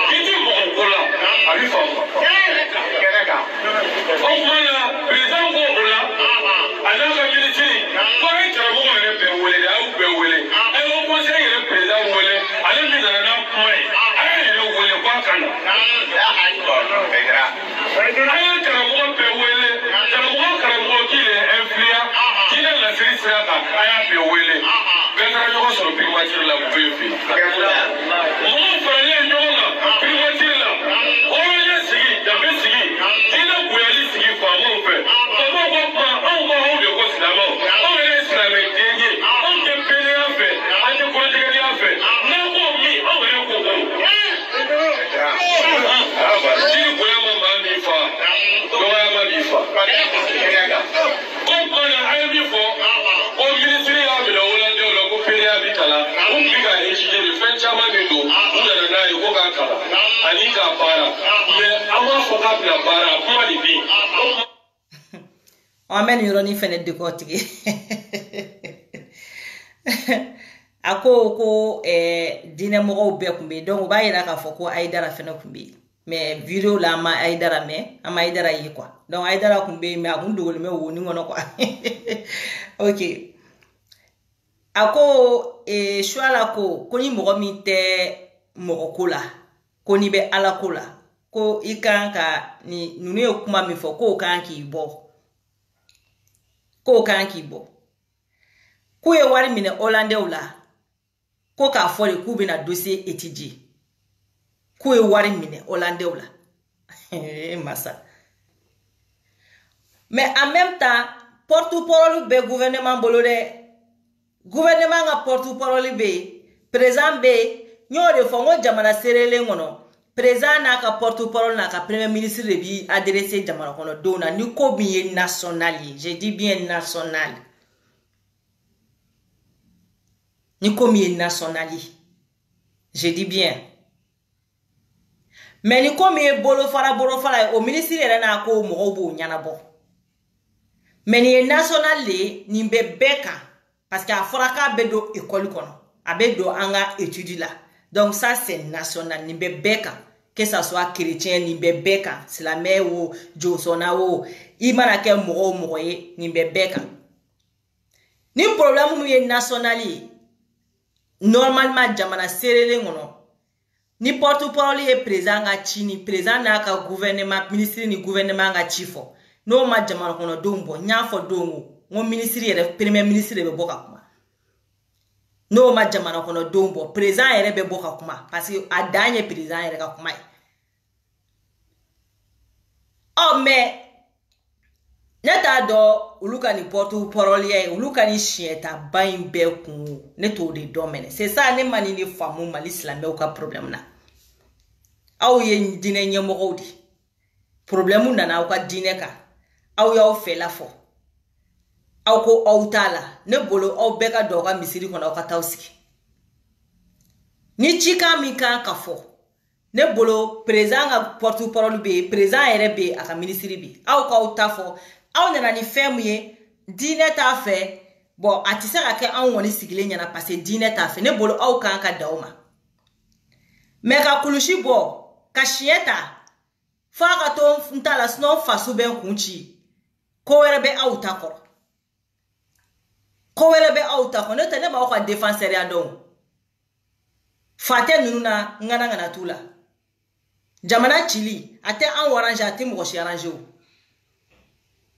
[SPEAKER 7] Qui dit mon gola? À lui femme. Au moins là, président gola, à la militaire, Why Karamogo and Pewele, I will be willing. I almost say a president willing. I don't mean that I'm point. I don't know when you walk on. I don't Karamogo Pewele, Karamogo Kile, and Flia, Kila La Srisaka, I have been willing. Better you also be watching La Baby. More for Lenona, Privatilla, all the sea, the Bessie, Tina Buelisi for a moment.
[SPEAKER 1] Amen yuroni fene dikotigi ako ko dine mo be kumbe donc ba yira ka foko Aidara fene kumbe mais video la ma Aidara me ama Aidara yi quoi donc Aidara kumbe me akundugol me woni ngono quoi OK ako shwala ko koni mo mi te mo kola koni be ala kola ko ikanka ni nunu kuma mi foko kan ki bo ko kan ki bo ku e wari mine Hollande ula ko ka fori ku bi na dossier étudié ku e wari mine Hollande ula massa mais en même temps porte-parole be gouvernement bolode gouvernement nga porte-parole be président be nyore fongo jamana serele ngono président na ka porte-parole na ka premier ministre de bi adressé jamana kono dona ni ko bien national, je dis bien national, ni ko bien national, je dis bien, mais ni ko bien bolo fara au ministre era na ko mo bo nyana bo, mais ni national le ni be beka parce que a fora ka be do école kono abe do anga étude là. Donc ça c'est national, ni be beka, que ça soit chrétien ni be beka, islamé ou josona ou imana ke mo ye ni be beka. Ni problème mu ye nationali normalement jamana serele ngono. Ni porte-parole ye président nga chini, président na ka gouvernement, ministre ni gouvernement nga chifo. No ma jamana kono dombo, nyafo dongo, ngo ministre ye premier ministre be boka kuma. No ma jamana kono dombo président ere be boka kuma parce que adanye président ere ka kuma. Oh mais neta do uluka ni porte-parole ye uluka ni chieta bain be kun ne to de domaine. C'est ça ne mani ni famu mali islamé au ka problème na. Aw ye dine nyemo di. Problème na na au ka dine ka. Aw ya o fe la fo. Aw ko autala ne bolo aw beka doga misiri kono aw katawsiki ni chika mi kan ka fo ne bolo président ga porte-parole be président ere be aka ministre be aw ko aw ta fo aw na ni femme ye dine ta fe bon atisa ka ke an woni sigile nyana parce dine ta fe ne bolo aw kan ka dauma me ka kulushi bo ka shieta fa ka to ntala sno fasu ben kunchi ko were be aw ta ko ko wele be auta ko ne tane ba ko défenseur ya don fate nununa ngana tula jamana chili ate an orange ate mo ko arrange o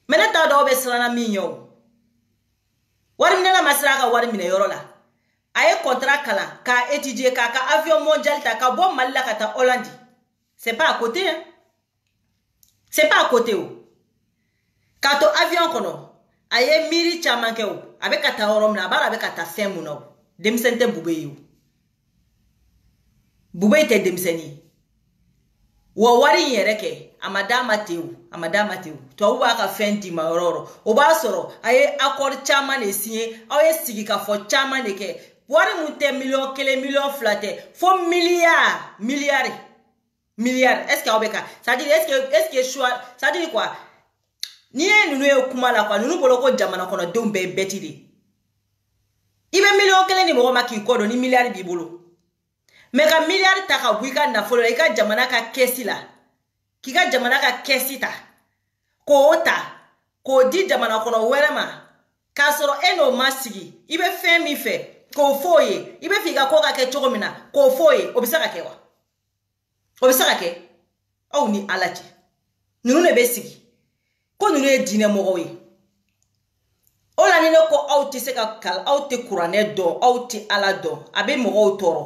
[SPEAKER 1] mena ta do be srana minyo wari mina masra ka wari mina yoro la aye contrat kala ka étudier ka avion mondial ta ka bon malla ka ta Hollande c'est pas à côté hein? C'est pas à côté o ka to avion kono aye miri chamanke o abe kata orom na bara abe kata femu no demsente bubeyu bubey te demseni wo wari yereke amadama teu to uba ka fendi maroro o ba soro aye accord chaman esie aye sigi ka fo chaman eke wari munte million kele million flate fo milliard est-ce que obeka ça dit est-ce que choix ça dit quoi ni nunu e kuma la kwa nunu boloko jamana kono dombe betidi ibe million kele ni mo maki kodo ni milliard bibolo mega milliard taka wika na folo ika jamana ka kesi la kika jamana ka kesi ta ko ota ko di jamana kono werema k'a sɔrɔ e n'o ma sigi i bɛ fɛn min fɛ k'o f'o ye i bɛ fɛ i ka ko ka kɛ cogo min na k'o f'o ye o bɛ se ka kɛ wa o bɛ se ka kɛ aw ni Ala cɛ ninnu de bɛ sigi ko ninnu ye diinɛ mɔgɔw ye o la ni ne ko aw tɛ se ka kalan aw tɛ kuranɛ dɔn aw tɛ Ala dɔn a bɛ mɔgɔw tɔɔrɔ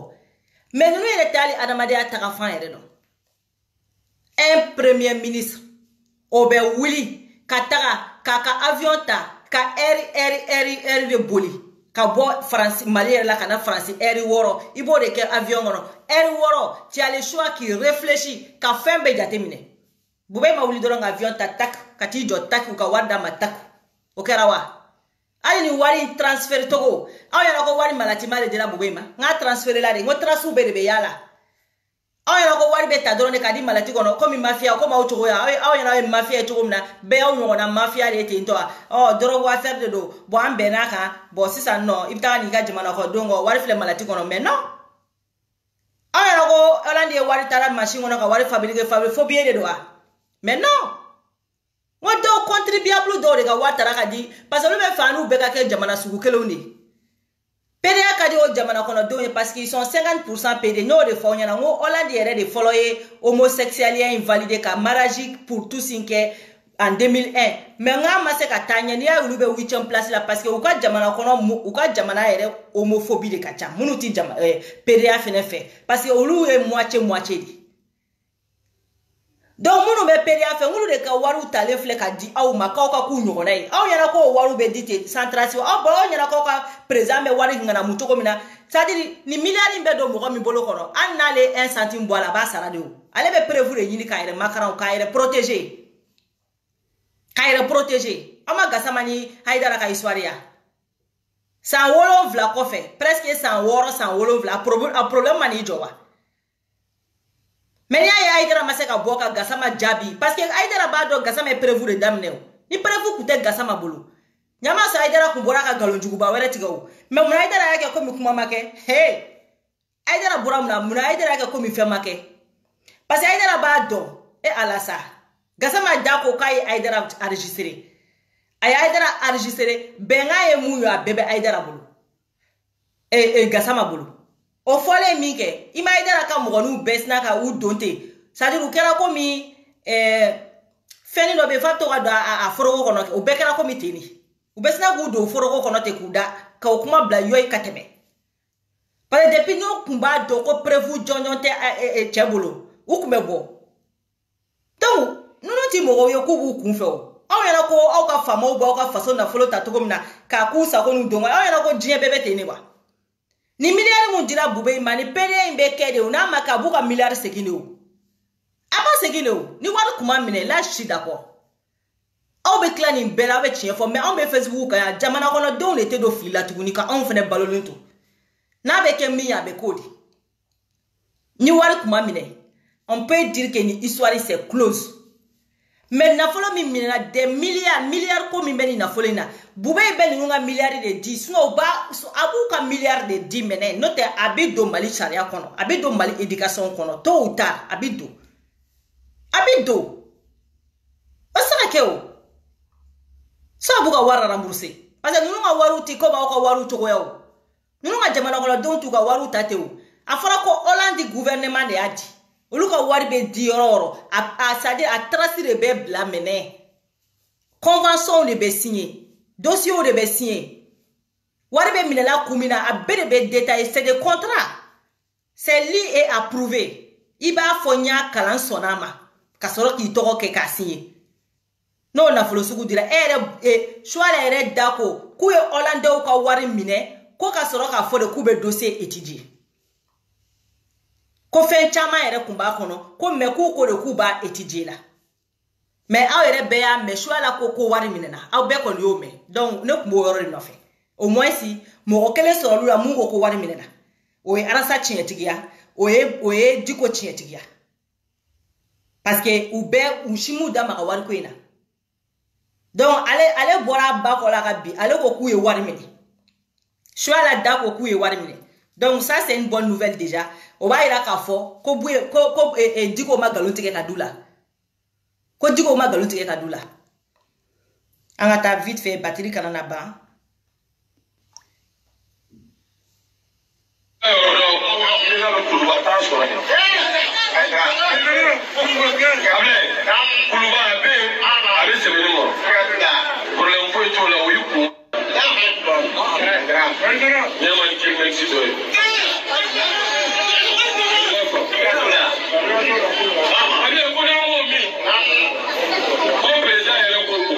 [SPEAKER 1] mais ninnu yɛrɛ tɛ hali adamadenya taga fan yɛrɛ dɔn un premier ministre o bɛ wuli ka taga k'a ka avion ta ka heure de boli ka bɔ France Mali yɛrɛ la ka na France heure 6 i b'o de kɛ avion kɔnɔ heure 6 tu as le choix qui réfléchit ka fɛn bɛɛ jate minɛ Bubé ma wuli dɔrɔn ka avion ta tak ka t'i jɔ tak u ka wari d'a ma tak o kɛra wa hali ni wari transfert togo aw yɛrɛ ko wari malatima de dira Bubé ma n ka transfert la de n ko trasu bɛɛ de bɛ yala aw yɛrɛ ko wari bɛ ta dɔrɔn de ka di malati kɔnɔ komi mafia komi aw cogo ya aw yɛrɛ ye mafia ye cogo min na bɛɛ y'aw ɲɔgɔnna mafia de ye ten tɔ wa dɔrɔgu affaire de don bon an bɛnn'a kan bon sisan nɔ i bɛ taga n'i ka jamana kɔ don kɔ wari filɛ malati kɔnɔ mais non aw yɛrɛ ko Hollande ye wari taara machine kɔnɔ ka wari fabriquer fo billet de don wa mais non n ko dɔw contribuable dɔw de ka wari taara ka di parce que olu bɛ fɛ n'u bɛɛ ka kɛ jamana sugu kelenw de PDA ka di o jamana kɔnɔdenw ye parce qu'ils sont 50% PD n'o de fɔ aw ɲɛna n ko Hollande yɛrɛ de fɔlɔ ye homosexualité invalidé ka mariage pour tous in kɛ en 2001 mais n k'a ma se ka taa ɲɛ n'i y'a olu bɛ 8e place la parce que u ka jamana kɔnɔ u ka jamana yɛrɛ homophobie de ka ca minnu ti PDA fɛnɛ fɛ parce que olu ye moitié de donc minnu bɛ PDA fɛ olu de ka wariw talen filɛ ka di aw ma k'aw ka k'u ɲɔgɔnna ye aw ɲɛna k'o wariw bɛ di ten centration aw ɲɛna k'aw ka président bɛ wari ŋanamu cogo min na c'est à dire ni miliyari in bɛ don mɔgɔ min bolo kɔnɔ hali n'ale 1 centime bɔ a la a b'a sara de o ale bɛ preuve de ɲini k'a yɛrɛ makaran k'a yɛrɛ protéger aw ma Gassama ni Haidara ka histoire ya san 7 kɔfɛ presque san 6 san 7 a problème ma n'i jɔ wa mais n'i y'a ye Haidara ma se ka bɔ ka Gassama jaabi parce que Haidara b'a dɔn Gassama ye preuve de daminɛ o ni preuve kun tɛ Gassama bolo ɲama sɔrɔ Haidara kun bɔra ka nkalonjuguba wɛrɛ tigɛ o mais mun Haidara y'a kɛ komi kuma ma kɛ Haidara bɔra mun Haidara y'a kɛ komi fɛn ma kɛ parce que Haidara b'a dɔn ala sa Gassama da ko k'a ye Haidara enregistré a ye Haidara enregistré bɛnkan ye mun ye a bɛɛ bɛ Haidara bolo Gassama bolo o fɔlen min kɛ i ma Haidara ka mɔgɔninw bɛɛ sina ka u don ten c'est-à-dire u kɛra komi fɛnni dɔ bɛ yen f'a bɛ to ka don a foroko kɔnɔ o bɛɛ kɛra komi ten de u bɛ sina k'u don foroko kɔnɔ ten k'u da ka o kuma bila yɔ ka tɛmɛ parce que depuis n'u kun b'a dɔn ko preuve jɔnjɔn tɛ cɛ bolo u kun bɛ bɔ donc ninnu ti mɔgɔw ye k'u b'u kun fɛ o aw yɛrɛ ko aw ka faamaw b'aw ka faso nafolo ta cogo min na k'a k'u sago n'u dɔn aw yɛrɛ ko diɲɛ bɛɛ bɛ ten de wa ni miliyari mun dira Bubé in ma ni PDA in bɛ kɛ de o n'a ma kɛ a b'u ka miliyari segin de o a b'a segin de o ni wari kuma minɛ là je suis d'accord aw bɛ tila nin bɛɛ la aw bɛ tiɲɛ fɔ mais anw bɛ Facebook kan yan jamana kɔnɔdenw de tɛ don fili la tuguni ka anw fɛnɛ balolen to n'a bɛ kɛ min ye a bɛ k'o de ni wari kuma minɛ on peut dire que ni histoire c'est close mais nafolo min minɛna des milliards ko min bɛ ni nafolo in na Bubé bɛ ninnu ka miliyari de di sinon a b'u ka miliyari de di mɛnɛ n'o tɛ a bɛ don Mali sariya kɔnɔ a bɛ don Mali éducation kɔnɔ tôt ou tard a bɛ don o se ka kɛ o sɔ b'u ka wari rembourser parce que ninnu ka wariw ti komi aw ka wariw cogoya o ninnu ka jamana kɔnɔdenw t'u ka wariw ta ten o a fɔra ko Hollande gouvernement de y'a di olu ka wari bɛ di yɔrɔ o yɔrɔ c'est-à-dire a trace de bɛ bila mɛnɛ convention de bɛ signer dossier de bɛ signer wari bɛ minɛla kun min na a bɛɛ de bɛ détailler c'est des contrats c'est lu et approuvé i b'a fɔ n y'a kalan sɔnn'a ma ka sɔrɔ k'i tɔgɔ kɛ k'a signer n'o nafolo sugu dira Suwala yɛrɛ da ko k'u ye Hollandais ka wari minɛ ko ka sɔrɔ k'a fɔ de k'u bɛ dossier étudier ko fɛn caman yɛrɛ kun b'a kɔnɔ ko mais k'u ko de k'u b'a étudier la mais aw yɛrɛ bɛɛ y'a mɛn Suwala ko wari minɛna aw bɛɛ kɔni y'o mɛn donc ne kun b'o yɔrɔ de nɔfɛ au moins si mɔgɔ kelen sɔrɔlu la mun ko wari minɛna o ye Arasa tiɲɛtigiya o ye Diko tiɲɛtigiya parce que u si m'u da maga wari ko in na donc ale bɔra a ba kɔ la ka bi ale ko k'u ye wari minɛ Suwala da ko k'u ye wari minɛ donc ça c'est une bonne nouvelle déjà o b'a yira k'a fɔ ko Diko ma nkalon tigɛ ka du la ko Diko ma nkalon tigɛ ka du la an ka taa vite fait batterie kana na ban
[SPEAKER 7] président de Kuluba t'a sɔrɔ yen. Kuluba a bɛ yen a bɛ sɛbɛnni kɔrɔ. Problème foyi t'o la o y'i kun. Ɲɛma ni kiri mɛkisi dɔ ye. Ale ko n'an m'o min ko président yɛrɛ ko ko.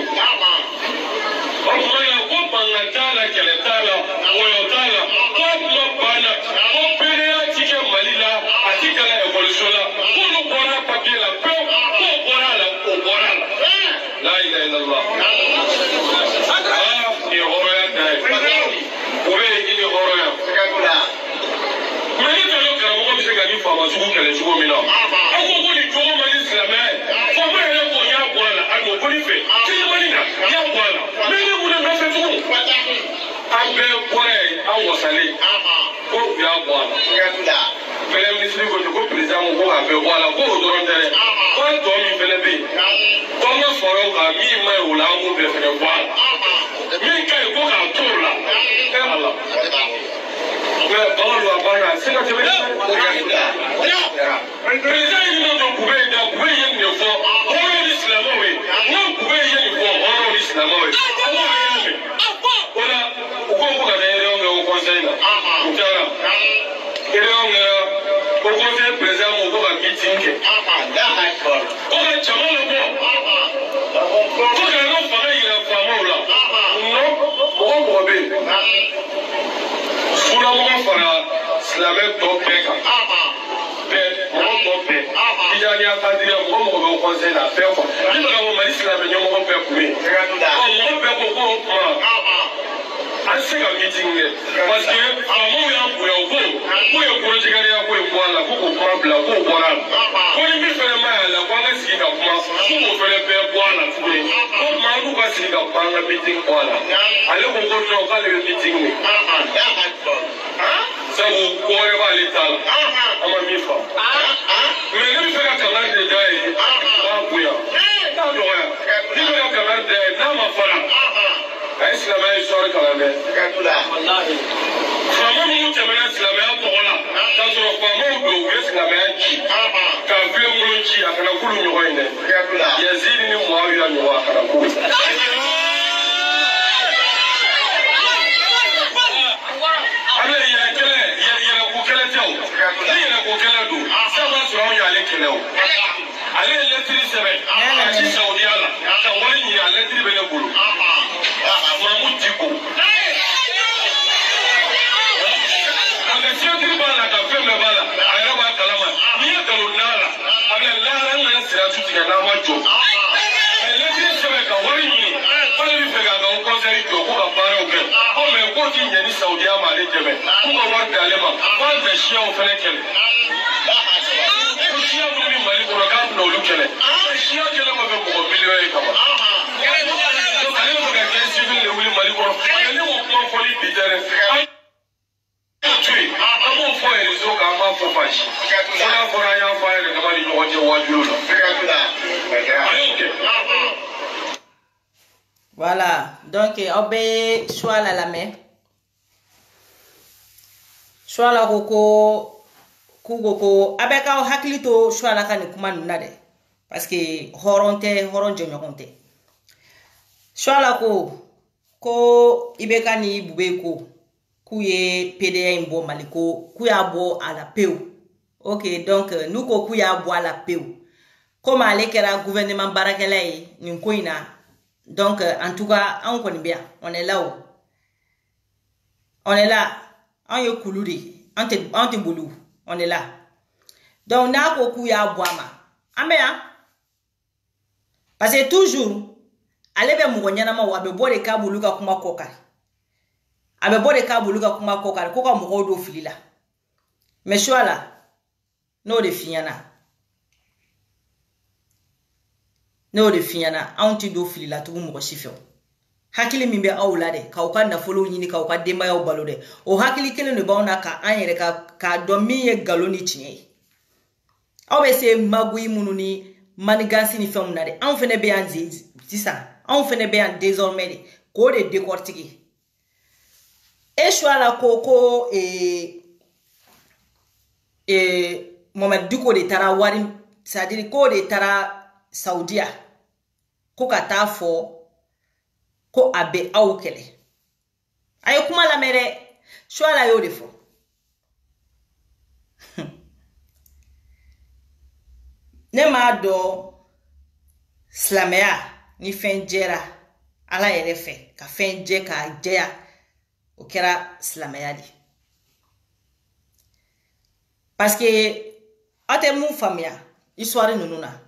[SPEAKER 7] O tuma na ko mankan t'a la kɛlɛ t'a la wɔyɔ t'a la ko kuma banna ko PDA ti kɛ Mali la a ti kɛla ekɔliso la k'olu bɔra papier la pewu k'o bɔra a la o bɔra a la. La ilaha illallah. Nin ye hɔrɔnya da ye. O bɛ yen i ni hɔrɔnya. Mais ni tɔɲɔ karamɔgɔ bɛ se ka ni faama sugu kɛlɛ cogo min na. Aw ko ko nin cogo man di silamɛya ye. Faama yɛrɛ ko n y'a bɔ a la a n'o ko ni fɛ. Kilimani na n y'a bɔ a la. Mais ne mun de nɔfɛ tugun? An bɛɛ bɔra yen an wasalen. Ko u y'a bɔ a la. Premier ministre ko ko président ko k'a bɛɛ bɔ a la ko o dɔrɔn tɛ dɛ. Ko an tɔ min fɛnɛ bɛ yen. Ko an ka fara o kan min ma ɲi o la an k'o bɛɛ fɛnɛ bɔ a la. Min ka ɲi ko k'a to o la. Ala. Mais Bamalu a banna se ka tɛmɛ. Président yi nana don kube in da kube in ye nin de fɔ hɔrɔnw ni silamɛw ye. N ka kube in ye nin fɔ hɔrɔnw ni silamɛw ye. Aw b'a yɛrɛ mɛn. O la u ko ko ka taa réunion kɛ o conseil la. U taara. Réunion kɛra o conseil président ko ka meeting kɛ. Ko ka jama labɔ. Ko ka n'o fanga yira faamaw la. Non mɔgɔ mɔgɔ bɛ yen. Fulamɔgɔ fara silamɛ tɔ bɛɛ kan. Bɛɛ mɔgɔ tɔ bɛɛ. Tijaniya kadiriya mɔgɔ mɔgɔ bɛ o conseil la bɛɛ kɔ. Ni bɛ ka fɔ Mali silamɛ ɲɛmɔgɔ bɛɛ kun bɛ yen. Mɔgɔ bɛɛ ko ko o kuma an tɛ se ka meeting kɛ. Parce que faamaw y'an bonya o ko k'u ye kɔrɔjigɛlɛya ko in bɔ a la ko k'o kuma bila k'o bɔra a la. Ko ni min fɛnɛ ma y'a la ko an ka sigi ka kuma ko k'o fɛnɛ bɛɛ bɔ a la tuguni. Ko tuma an k'u ka sigi ka kuma an ka meeting bɔ a la. Ale ko ko non k'ale bɛ meeting kɛ. Sabu ko wɛrɛ b'ale ta la. An ma min faamu. Mais ne bɛ fɛ ka kangari de da ye b'a bonya. T'a dɔgɔya. Ni bɛ ka kangari da ye n'a ma fara. A ye silamɛya histoire kalan dɛ. Faama minnu tɛmɛna silamɛya tɔgɔ la k'a sɔrɔ faamaw don u ye silamɛya ci k'a filen minnu ci a kana k'olu ɲɔgɔn ye dɛ. Yazidi ni Muawiya ɲɔgɔn a kana k'o ye. A bɛ yɛrɛko kɛlɛ tɛ o. Ni yɛrɛko kɛlɛ don sisan b'a sɔrɔ anw y'ale kɛlɛ o. Ale ye lɛtiri sɛbɛn ka ci Saudiya la ka wari ɲini a lɛtiri bɛ ne bolo. Mahmoud Diko. A bɛ fiɲɛtiri b'a la ka fɛn bɛɛ b'a la a yɛrɛ b'a kalama n'i ye nkalon n'a la a bɛ lahara n kana siratu tigɛ n'a ma jɔ. A ye lɛtiri sɛbɛn ka wari ɲini k'ale bɛ fɛ k'a ka o conseil jɔ ko ka baaraw kɛ ko mais k'o ti ɲɛ ni Saudiya ma ale dɛmɛ k'u ka wari d'ale ma k'an fɛ siyaw fɛnɛ kɛlɛ. Ko siya minnu bɛ Mali kɔnɔ k'a bɛna olu kɛlɛ. Siya kɛlɛ ma bɛ mɔgɔ miliyɔn ye kama. Ale bɛ fɛ ka kɛ civil de wuli Mali kɔnɔ. Mais ne m'o kuma fɔli bi tɛ dɛ. An to yen an b'o fɔ réseau kan an b'a fɔ page. Fo n'a fɔra an y'a fɔ an yɛrɛ dama ni ɲɔgɔn cɛ wajibi la. A y'o kɛ.
[SPEAKER 1] Voilà, donc aw bɛ choix la lamɛn. Choix la ko k'u ko ko a bɛ k'aw hakili to choix la ka nin kuma ninnu na dɛ. Parce que hɔrɔn tɛ hɔrɔn jɛɲɔgɔn tɛ. Choix la ko Ibeka ni Bube ko k'u ye PDA in bɔ Mali ko k'u y'a bɔ a la pewu. Ok, donc n'u ko k'u y'a bɔ a la pewu. Comme ale kɛra gouvernement baarakɛla ye nin ko in na. Donc en tout cas anw kɔni bɛ yan on est là o. On est là. Anw ye kulu de an tɛ boli on est là. Donc n'a ko k'u y'a bɔ a ma an bɛ yan. Parce que toujours ale bɛ mɔgɔ ɲɛnama a bɛ bɔ de k'a b'olu ka kuma kɔ kari. A bɛ bɔ de k'a b'olu ka kuma kɔ kari ko ka mɔgɔw don fili la. Mais choix la n'o de f'i ɲɛna. N'o de f'i ɲɛna anw ti don fili la tugun mɔgɔ si fɛ o. Hakili min bɛ aw la dɛ k'aw ka nafolow ɲini k'aw ka denbayaw balo dɛ o hakili kelen de b'anw na k'an yɛrɛ k'a dɔn min ye nkalon ni tiɲɛ ye. Aw bɛ se magouille minnu ni manigansi ni fɛnw na dɛ anw fɛnɛ bɛ yan sisan anw fɛnɛ bɛ yan désormais de k'o de décortiquer. E choix la ko Mohamed Duko de tara wari, c'est-à-dire ko de tara Saudia ko kata fo ko abe aw kele ayo kuma la mere choala yo defo ne ma do slamea ni fenjera ala yere fe ka fenje ka jeya o kera slamea di parce que ate mu famia histoire nununa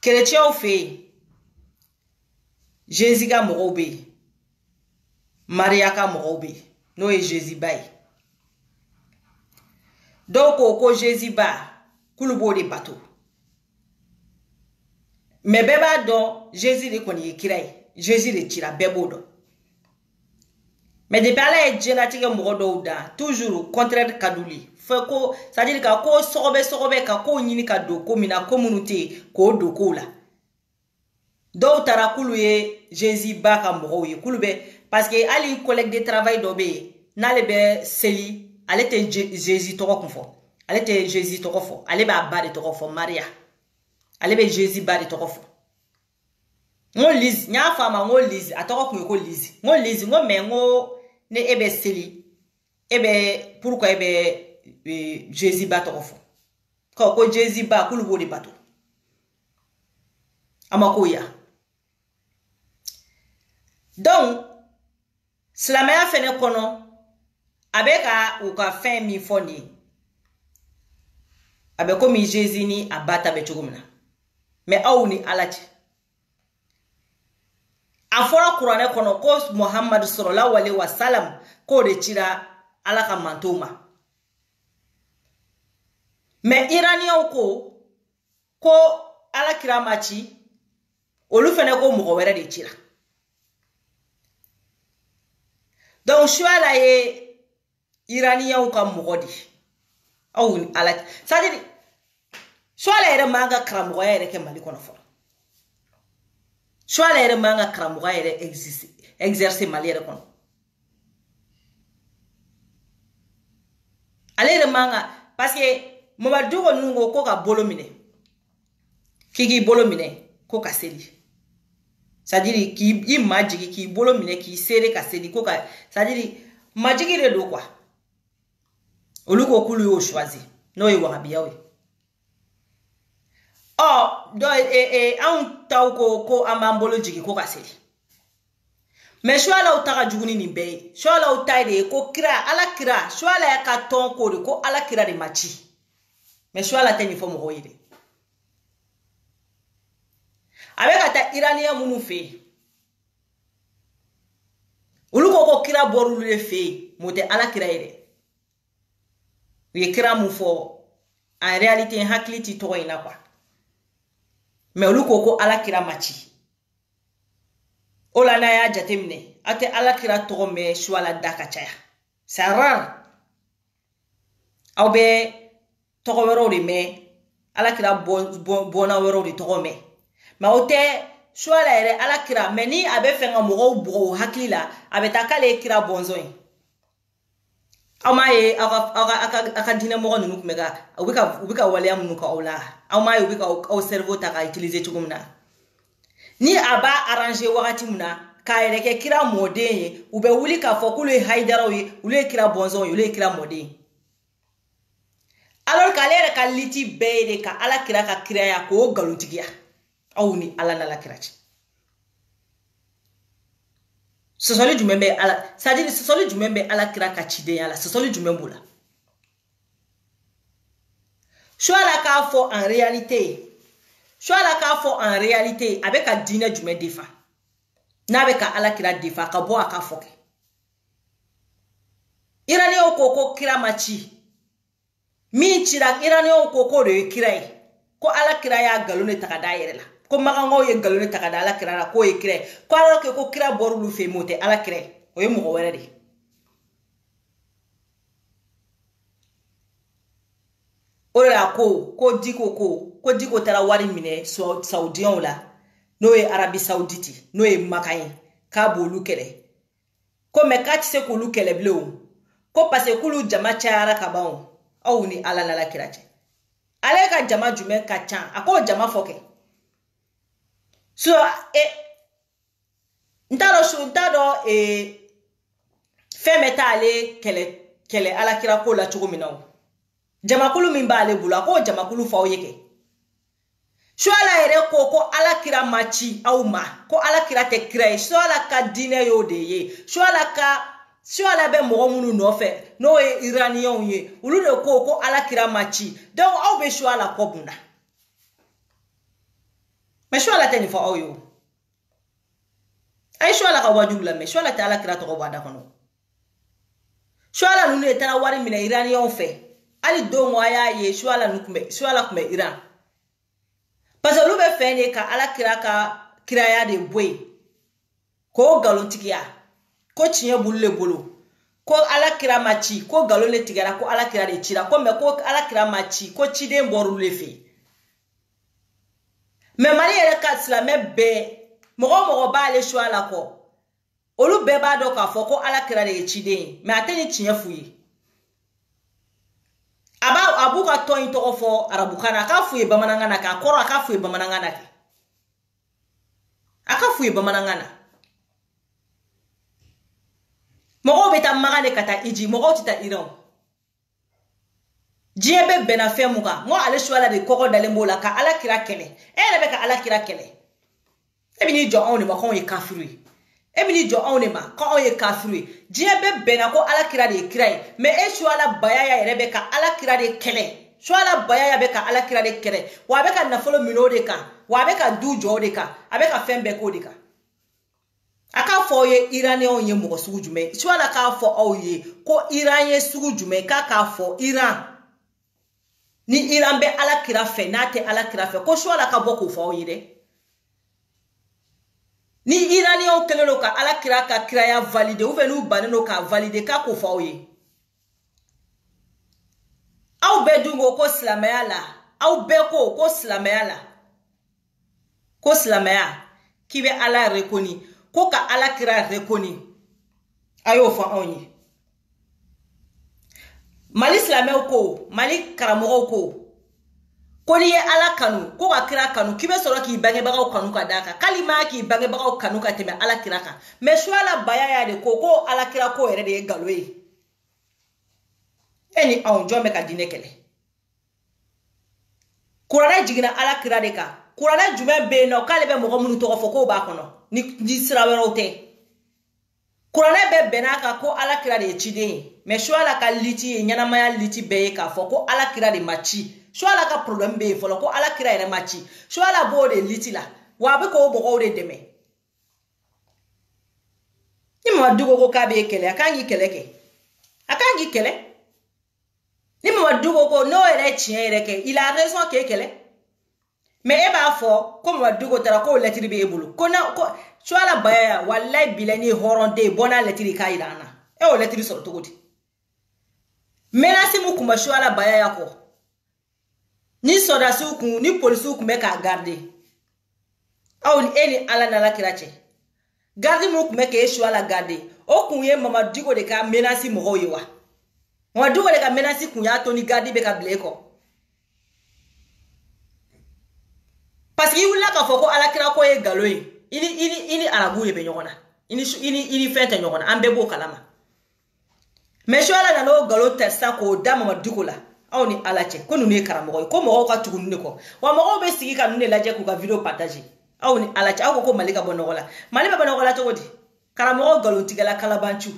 [SPEAKER 1] chrétien fait Jésus ka mogobe Maria ka mogobe no e Jésus bay donc ko Jésus ba kulubo de bateau mais beba do Jésus de koni kirai Jésus de tira bebo do mais de parler e génétique mogodo da toujours contraire kaduli fait ko ça dit ka ko sobe ka ko nyini ka do ko mina communauté ko do ko la do tara kulu ye Jésus ba ka mogo ye kulu be parce que ali collègue de travail do be na le be seli ale te Jésus to ko fo ale te Jésus to ko fo ale ba ba de to ko fo Maria ale be Jésus ba de to ko fo ngo lise nya fama ngo lise atoko ko lise ngo lise ngo me ngo ne ebe seli ebe pourquoi ebe Jésus ba to ko fo ko Jésus ba kulu bo de bato amako ya donc slamaya fene kono abeka ou ka fin mi foni abe ko mi Jésus ni abata be chugumna mais awni alati afora Qur'ane kono ko Muhammad sallallahu alaihi wasallam ko de tira alaka mantoma mais iranien ko ala kiramachi olu fene ko mo were de tira donc choala ye iranien ka mogodi awun ala c'est-à-dire choala ere manga kramo ere ke mali kono fo choala ere manga kramo ere exercer mali ere kono ale manga parce que Momadou nungo ko ka bolomine kiki bolomine ko ka seli c'est-à-dire ki imagine ki bolomine ki sere ka seli ko ka c'est-à-dire majigi de do quoi oluko kulu yo choisi no e wahabia we do an taw ko amambolo jigi ko ka seli mais choala utaka juguni ni be choala utaide ko kira ala kira choala ya ka ton ko ko ala kira de machi mais choala teni fo mo hoyide avec ata iranien munu fe uluko ko kira boru le fe mote ala kira ide wi kira mu fo en réalité hakliti to ina quoi mais uluko ko ala kira machi ola na ya jatemne ate ala kira to me choala daka chaya c'est rare au be to wero de me ala kira bona wero de to me ma ote choala ere ala kira meni abe fenga mo bo hakila abe takale kira bonzoin amaye aka dina mo nunu kumega ubika wale amunu ka ola amaye ubika au cerveau ta ka utiliser tugumna ni aba arranger wakati muna ka ereke kira modeye ube wuli ka fokulu haidara wi ule kira bonzoin ule kira modeye alors kalere ka liti beede ka ala kira ka kira ya ko galutigia awni ala na la kirachi sosoli jumembe ala c'est-à-dire sosoli jumembe ala kira ka chide ala sosoli jumembula choala ka fo en réalité avec a dîner jume defa na be ka ala kira defa ka bo aka foke irani okoko kira machi mi chira irani okoko de kirai ko ala kira ya galone takada yerela ko magango ye galone takada ala kira ko ye kirai ko ala ko kira boru lu fe mote ala kirai o ye mo were de ora ko diko tara wari mine saudion la no e Arabie Saoudite no e makayin ka bolu kele ko me ka tse ko lu kele bleu ko passe ko lu jama chara ka bawo aw ni ala nala kira cɛ ale ka jama jumɛn ka ca a ko jama fɔ kɛ so ntado fɛn bɛ t'ale kɛlɛ ala kira ko la cogo min na jamakulu min b'ale bolo a ko jamakulu fɔ aw ye kɛ so ala yɛrɛ ko ala kira ma ci aw ma ko ala kira tɛ kira ye so ala ka diinɛ y'o de ye so ala bɛ mɔgɔ minnu nɔfɛ n'o ye iraniyɛnw ye olu de ko ala kira ma ci donc aw bɛ so ala kɔ bunda mais so ala tɛ nin fɔ aw ye a ye so ala ka wajulu lamɛn so ala tɛ ala kira tɔgɔ bɔ a da kɔnɔ so ala ninnu de taara wari minɛ iraniyɛnw fɛ hali don a y'a ye so ala tun bɛ iran parce que olu bɛ fɛn de ka ala kira ka kiraya de bɔ yen k'o nkalontigiya ko tiɲɛ bulu le bolo ko ala kira ma ci ko nkalon le tigɛra ko ala kira de cira ko mais ko ala kira ma ci ko ciden bɔra olu le fɛ mais mali yɛrɛ ka silamɛ bɛɛ mɔgɔ b'ale su ala kɔ olu bɛɛ b'a dɔn k'a fɔ ko ala kira de ye ciden ye mais a tɛ ni tiɲɛ f'u ye a b'u ka tɔn in tɔgɔ fɔ arabukan na a k'a f'u ye bamanankan na k'a kɔrɔ a k'a f'u ye bamanankan na kɛ a ka f'u ye bamanankan na mɔgɔw bɛ taa magan de ka taa iji mɔgɔw tɛ taa iran diɲɛ bɛ bɛnna fɛn mun kan ngo ale su ala de kɔkɔ dalen b'o la ka ala kira kɛlɛ e yɛrɛ bɛ ka ala kira kɛlɛ e bɛ n'i jɔ anw de ma k'anw ye kafiru ye e bɛ n'i jɔ anw de ma k'anw ye kafiru ye diɲɛ bɛ bɛnna ko ala kira de ye kira ye mais e su ala bayaya yɛrɛ bɛ ka ala kira de kɛlɛ su ala bayaya bɛ ka ala kira de kɛlɛ wa a bɛ ka nafolo minɛ o de kan wa a bɛ ka du jɔ o de kan a bɛ ka fɛn bɛɛ k'o de kan a k'a fɔ aw ye iraniyɛnw ye mɔgɔ sugu jumɛn su ala k'a fɔ aw ye ko iran ye sugu jumɛn k'a fɔ iran ni iran bɛ ala kira fɛ n'a tɛ ala kira fɛ ko su ala ka bɔ k'o fɔ aw ye dɛ ni iraniyɛnw kɛlen don ka ala kira ka kiraya valide ou bien n'u bannen don k'a valide k'a k'o fɔ aw ye aw bɛɛ dun ko silamɛya la aw bɛɛ ko silamɛya la ko silamɛya k'i bɛ ala reconi ko ka ala kira reconi a y'o fɔ anw ye mali silamɛw ko mali karamɔgɔw ko n'i ye ala kanu ko ka kira kanu k'i bɛ sɔrɔ k'i bangebagaw kanu ka d'a kan k'ali ma k'i bangebagaw kanu ka tɛmɛ ala kira kan mais su ala bayaya de ko ala kira ko yɛrɛ de ye nkalon ye e ni anw jɔn bɛ ka diinɛ kɛlɛ kuranɛ jiginna ala kira de kan kuranɛ jumɛn bɛ yen nɔ k'ale bɛ mɔgɔ minnu tɔgɔ fɔ k'o b'a kɔnɔ ni sira wɛrɛw tɛ kuranɛ bɛɛ bɛn'a kan ko ala kira de ye ciden ye mais su ala ka liti ye ɲɛnamaya liti bɛɛ ye k'a fɔ ko ala kira de ma ci su ala ka problème bɛ yen fɔlɔ ko ala kira yɛrɛ ma ci su ala b'o de liti la wa a bɛ k'o mɔgɔw de dɛmɛ ni Mamadu ko k'a bɛ kɛlɛ a kan k'i kɛlɛ kɛ a kan k'i kɛlɛ ni Mamadu ko n'o yɛrɛ ye tiɲɛ yɛrɛ kɛ il a raison k'e kɛlɛ mais e b'a fɔ ko Mamadu ko taara k'o lettre bɛ e bolo ko su ala bayaya wallahi bila ni hɔrɔn den bɔ n'a lettre k'a yira an na e o lettre sɔrɔ cogo di menace mu kun bɛ su ala bayaya kɔ ni sɔdasiw kun ni polisiw kun bɛ k'a garder aw ni e ni ala n'ala kira cɛ garde mu kun bɛ k'e su ala garder o kun ye Mamadu de ka menace mɔgɔw ye wa Mamadu de ka menace kun y'a to ni garde bɛ ka bila e kɔ parce que i wulila k'a fɔ ko ala kira ko ye nkalon ye i ni arabu de bɛ ɲɔgɔn na i ni fɛn tɛ ɲɔgɔn na an bɛɛ b'o kalama mais su ala nana o nkalon ta sisan k'o da Mamadu la aw ni ala cɛ ko ninnu ye karamɔgɔ ye ko mɔgɔw ka tugu ninnu de kɔ wa mɔgɔw bɛ sigi ka ninnu de lajɛ k'u ka video partager aw ni ala cɛ aw ko mali ka bɔ nɔgɔ la mali bɛ bɔ nɔgɔ la cogo di karamɔgɔ nkalontigɛla kalabanci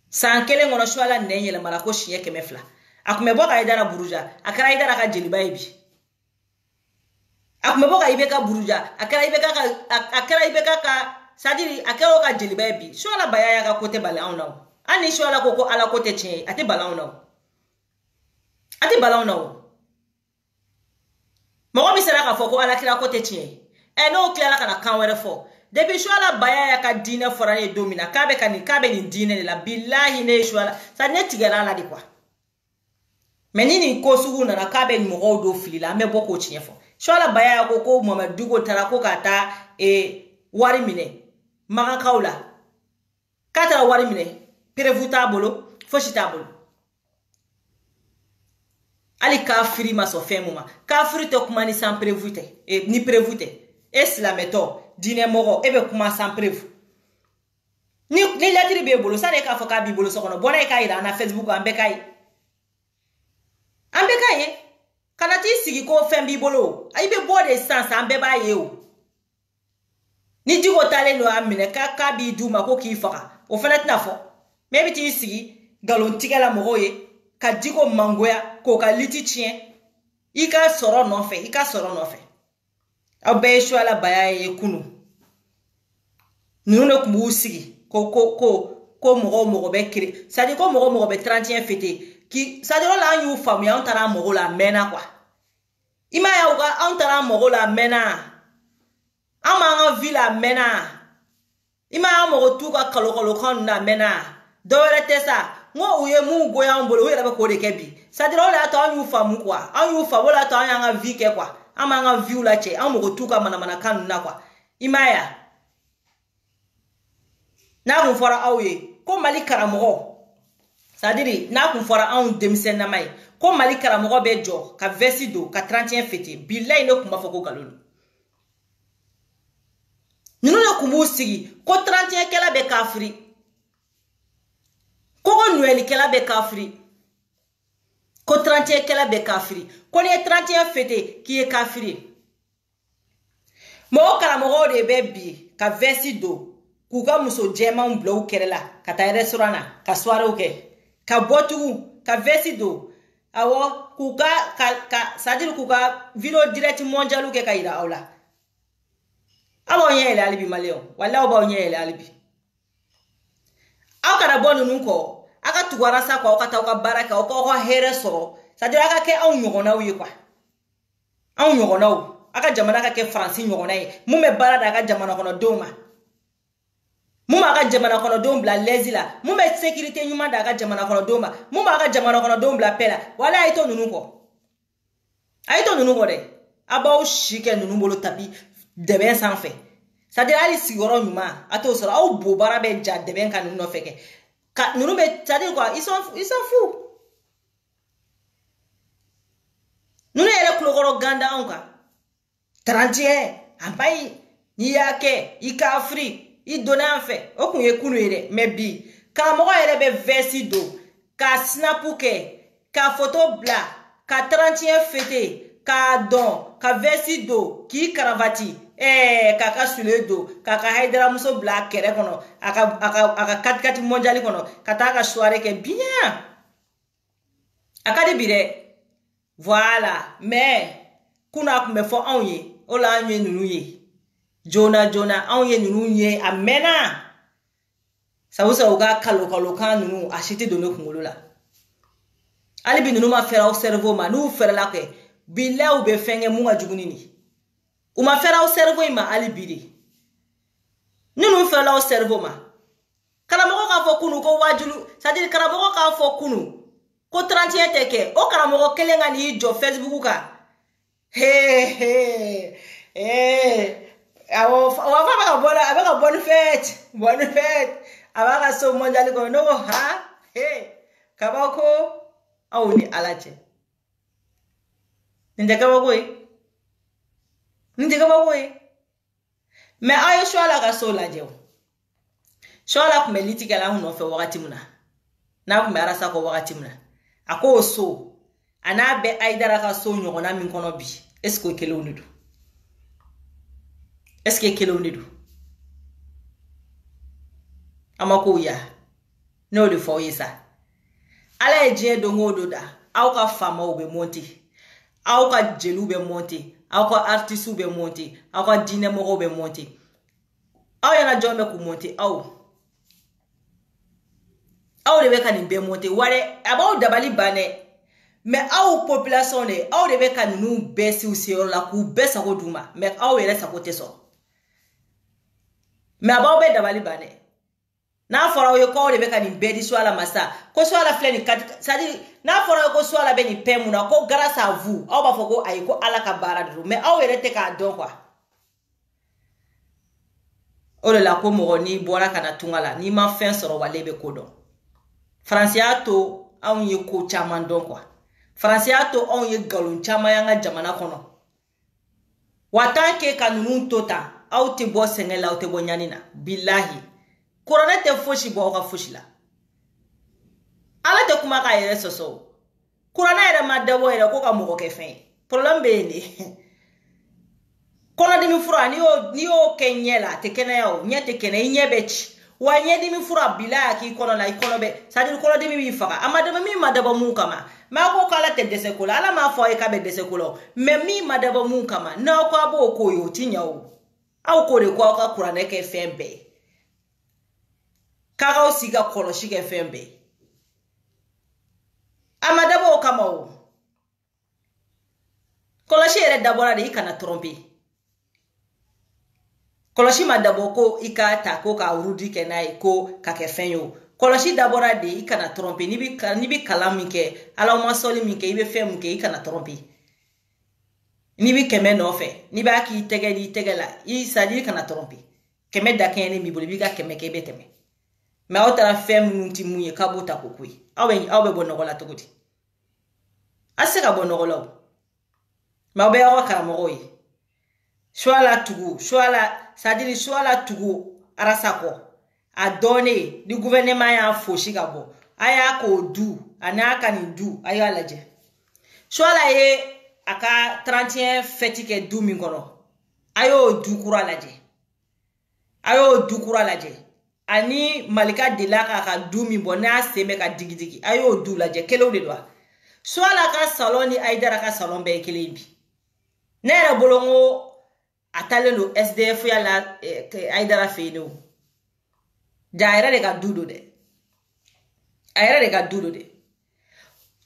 [SPEAKER 1] san kelen kɔnɔ su ala nɛn yɛlɛmara ko siɲɛ 200 a kun bɛ bɔ ka Haidara buruja a kɛra Haidara ka jeliba ye bi a kun bɛ bɔ ka IBK buruja a kɛra IBK ka sadiri a kɛra o ka jeliba ye bi su ala bayaya ka ko tɛ bali anw na an ni su ala ko ala ko tɛ tiɲɛ ye a tɛ bali anw na a tɛ bali anw na mɔgɔ min sera k'a fɔ ko ala kira ko tɛ tiɲɛ ye n'o tilala ka na kan wɛrɛ fɔ depuis su ala bayaya ka diinɛ fɔra ne ye don min na k'a bɛ nin diinɛ de la bilahi ne ye su ala sa ne tigɛra ala de quoi mais ni nin ko sugu nana k'a bɛ mɔgɔw don fili la an bɛ bɔ k'o tiɲɛ fɔ su ala bayaya ko Mamadu ko taara ko ka taa wari minɛ magankaw la k'a taara wari minɛ prévu t'a bolo fosi t'a bolo Ali kafiri ma so fɛn ma kafiri te kuma ni sans prévu te ni prévu te silamɛtɔ dinɛ mɔgɔ e bɛ kuma sans prévu ni lettre b'e bolo sani e k'a fɔ k'a b'i bolo so kɔnɔ bɔnna e k'a yira an na Facebook an bɛɛ k'a ye kana t'i sigi ko fɛn b'i bolo i bɛ bɔ de sisan an bɛɛ b'a ye o ni jigo talen don a minɛ k'a b'i d'u ma ko k'i faga o fana tɛna fɔ mais e bɛ t'i sigi galontigɛ la mɔgɔw ye ka jigo mangoya k'o ka liti tiɲɛ i ka sɔrɔ nɔfɛ aw bɛɛ ye suala baya ye kunu ninnu de tun b'u sigi ko mɔgɔ bɛ kiri c'est-à-dire ko mɔgɔ bɛ 31 fêter ki c'est-à-dire la an y'u faamuya an taara mɔgɔw la mɛnna quoi i ma ye an taara mɔgɔw la mɛnna an m'an ka vie la mɛnna i ma ye an mɔgɔ t'u ka kalokalokan na mɛnna dɔwɛrɛ tɛ sa n ko u ye mun goya an bolo u yɛrɛ bɛ k'o de kɛ bi c'est-à-dire o de y'a to an y'u faamu quoi o de y'a to an y'an ka vie kɛ quoi an m'an ka vie la cɛ an mɔgɔ t'u ka manamanakan ninnu na quoi i ma ye n'a kun fɔra aw ye ko Mali karamɔgɔ c'est-à-dire n'a kun fɔra anw denmisɛnnama ye ko Mali karamɔgɔ bɛ jɔ ka vesti don ka 31 fêter bilayi ne kun b'a fɔ ko nkalon ninnu de kun b'u sigi ko 31 kɛla bɛ kafiri ko Noël kɛla bɛ kafiri ko 31 kɛla bɛ kafiri ko ni ye 31 fêter k'i ye kafiri mɔgɔ karamɔgɔw de bɛ bi ka vesti don k'u ka muso jɛmanw bila u kɛrɛ la ka taa restaurant na ka soirée kɛ ka bɔ tugu ka vesti don awɔ k'u ka c'est-à-dire k'u ka vidéo direct mondial kɛ ka yira aw la aw b'aw ɲɛ yɛlɛ hali bi maliyɛnw walahi aw b'aw ɲɛ yɛlɛ hali bi aw kana bɔ ninnu kɔ aw ka tugu arasa kɔ aw ka taa aw ka baara kɛ aw ka hɛrɛ sɔrɔ c'est-à-dire aw ka kɛ anw ɲɔgɔnnaw ye quoi anw ɲɔgɔnnaw aw ka jamana ka kɛ Faransi ɲɔgɔnna ye mun bɛ baara da a ka jamana kɔnɔdenw ma mun b'a ka jamana kɔnɔdenw bila lɛzi la mun bɛ sécurité ɲuman d'a ka jamana kɔnɔdenw ma mun b'a ka jamana kɔnɔdenw bila paix la wala a ye to ninnu kɔ dɛ a b'aw si kɛ ninnu bolo tapi dɛbɛn sanfɛ c'est-à-dire hali sigiyɔrɔ ɲuman a t'o sɔrɔ aw bo baara bɛ ja dɛbɛn ka ninnu nɔfɛ kɛ ka ninnu bɛ c'est-à-dire quoi ils s'en foutent ninnu yɛrɛ kulokɔrɔ ganda anw kan 31 a ba yi n'i y'a kɛ i kafiri i donna an fɛ o kun ye kunu ye dɛ mais bi karamɔgɔ yɛrɛ bɛ vesti don ka snapu kɛ ka photo bila ka 31 fêter k'a dɔn ka vesti don k'i karavati k'a ka sule don k'a ka haidaramuso bila a kɛrɛ kɔnɔ a ka 4x4 mondial kɔnɔ ka taa ka soirée kɛ bien a ka di bi dɛ voilà mais kunu a kun bɛ fɔ anw ye o la anw ye ninnu ye jona anw ye ninnu ye a mɛnna sabusa u ka kalokalokan ninnu a si tɛ don ne kunkolo la hali bi ninnu ma fɛrɛ aw cerveau ma n'u fɛrɛla kɛ bilayi u bɛ fɛn kɛ mun ka jugu ni nin u ma fɛrɛ aw cerveau ma hali bi de ni ninnu fɛrɛla aw cerveau ma karamɔgɔ k'a fɔ kunu ko wajulu c'est-à-dire karamɔgɔ k'a fɔ kunu ko 31 tɛ kɛ o karamɔgɔ kelen ka n'i jɔ Facebook kan awɔ fa bɛ ka bɔ la a bɛ ka bonne fête a b'a ka so mondial kɔnɔ ne ko ha kabako aw ni ala cɛ nin tɛ kabako ye mais aw ye suala ka so lajɛ o suala kun bɛ litigɛ la anw nɔfɛ wagati min na n'a kun bɛ arasa kɔ wagati min na a ko o so a n'a bɛ Aidara ka so ɲɔgɔnna min kɔnɔ bi est-ce que o kelenw de don est-ce que kelenw de don a ma ko ya n'o de fɔ aw ye sa ala ye diɲɛ don o don da aw ka faamaw bɛ monter aw ka jeliw bɛ monter aw ka artistes bɛ monter aw ka diinɛmɔgɔw bɛ monter aw yana jɔn bɛ k'u monter aw de bɛ ka nin bɛɛ monter wari a b'aw dabali ban dɛ mais aw population de aw de bɛ ka ninnu bɛɛ si u seyɔrɔ la k'u bɛɛ sago d'u ma mais aw yɛrɛ sago tɛ sɔrɔ mais a b'aw bɛɛ dabali ban dɛ n'a fɔra aw ye ko aw de bɛ ka nin bɛɛ di Suala ma sa ko Suala filɛ nin c'est-à-dire n'a fɔra aw ye ko Suala bɛ nin paix mun na ko grâce à vous aw b'a fɔ ko ayi ko ala ka baara de don mais aw yɛrɛ tɛ k'a dɔn quoi o de la ko mɔgɔ n'i bɔra ka na tunga la n'i ma fɛn sɔrɔ wale bɛ ko dɔn Faransi y'a to anw ye ko caman dɔn quoi France y'a to on ye galon chama yanga jamana kono. Watan ke kanunun tota, au te bo sengela au te bo nyanina. Billahi. Korona te foshi bo ka foshi la. Ala te kuma ka yere soso. Korona yere madabo yere ko ka moko ke fen. Problem be ni. Kono dimi fura ni yo kenyela te kena yo, nya te kena inye bechi. Wa nye dimi fura bila ki kono na ikono be. Sadi kono dimi mi faka. Amadaba mi madaba mu kama. Ma ko kala te desekula. Ala ma fo e ka be desekulo. Me mi madaba mu kama. Na ko abo ko yo tinya o. Au ko de ko ka Korona ke fembe. Kaka osiga kono shike fembe. Amadaba o kama o. Koloshi ere dabora de ikana trompe. Koloshi madabo ko ika ta ko ka urudi kenai ko ka ke fenyo. Koloshi dabora de ikana trompe ni bi kalam ke ala o masoli mi ke ibe fem ke ikana trompe. Ni bi keme no fe ni ba ki tege di tegela I sadi kana trompe. Keme da kene mi boli bi ga keme ke beteme. Ma otara fem nunti muye kabota kokui. Awe bonogola togoti. Asika bonogola. Ma be awa karamogoyi. Shwala tugu, sadiri shwala tugu arasako. A donné, du gouvernement ya foshi gabo. Aya ko du, anaka ni du, aya laje. Shwala ye aka 31 fetike du mingono. Ayo du kura laje. Ani malika delaka aka du minbona seme ka digidigi. Ayo du laje, kele ou de doa. Shwala ka salon ni aidara ka salon be kele ibi. Nere bolongo atale no SDF ya la aidara feino. Jaira de ka dudo de.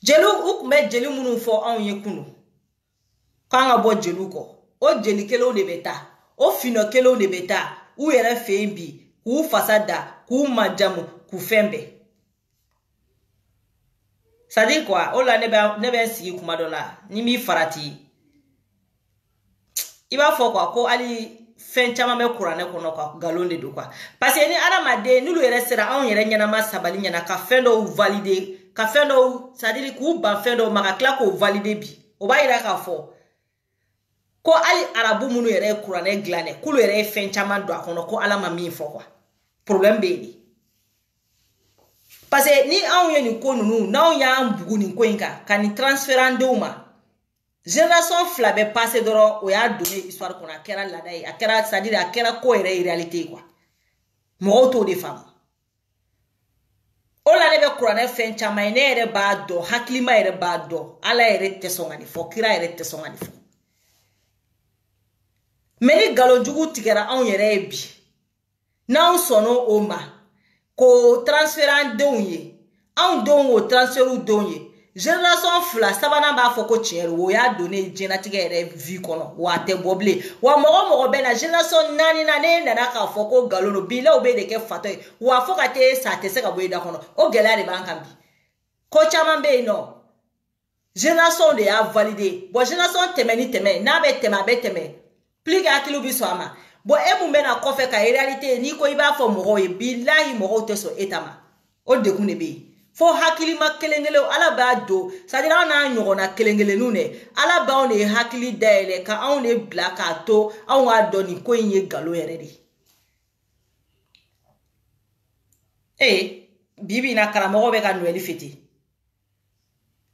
[SPEAKER 1] Jelu ukme jelu munu fo an ye kunu. Kanga bo jelu ko. O jeli kelo de beta. O fino kelo de beta. U yere feimbi. Ku fasada. Ku majamu. Ku fembe. Sadi kwa. Ola nebe si kumadola. Nimi farati. Iba fo kwa ko ali fen chama me Korona kono kwa galon de do kwa parce que ni adamade nulu yere sera an yere nyana ma sabali nyana ka fendo valider ka fendo c'est-à-dire ku ban fendo maka kla ko valider bi o ba ira ka fo ko ali arabu munu yere Korona glane kulu yere fen chama do akono ko ala ma mi fo kwa problème be ni parce que ni an ye ni ko nunu na on ya mbugu ni ko inka kan transférande uma génération flabe passé doro o ya donné histoire qu'on a kera ladaï a kera c'est-à-dire a kera ko réalité quoi mo auto de femme o la nebe Korona fen chama ene ere ba do haklima ere ba do ala ere tesongani fo kira ere tesongani fo meni galo jugu tigera an yere bi na on sono oma ko transférant donye an don o transféru donye génération fla sabana ba foko chero wo ya donné jenatique ere vie kono wa te boble wa mogo be na génération nani na ne na ka foko galono bila obe de ke fato wa foka te sa te se ka boyda kono o gela de bankambi ko chama be no génération de a validé bo génération teme na be teme plus ga kilu bi so ama bo e mu be na ko fe ka réalité ni ko iba fo mogo e billahi mogo te so etama o de kune be fo hakili ma kelengele ala ba do sadira na nyogona kelengele nune ala ba on e hakili daele ka on e blaka to on wa doni ko yin galo yeredi bibi na karamogo be ka Noël fete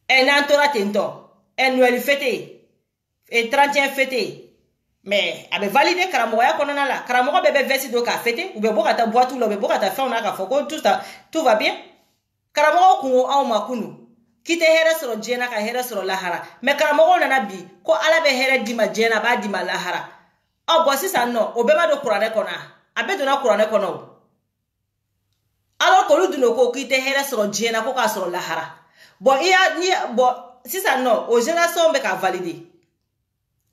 [SPEAKER 1] na tora tento Noël fete 31 fete mais abe validé karamogo ya konona la karamogo bebe vesti do ka fete ou be bokata boîte ou be bokata fa on a ka foko tout va bien. Karamogo kungo au makunu kite here soro jena ka here soro lahara me karamogo na nabi ko ala be here dima jena ba dima lahara o bo sisa no obema do Korona kona abe do na Korona kono alo ko luduno ko kite here soro jena ko ka soro lahara bo iya ni bo sisa no o génération be ka valider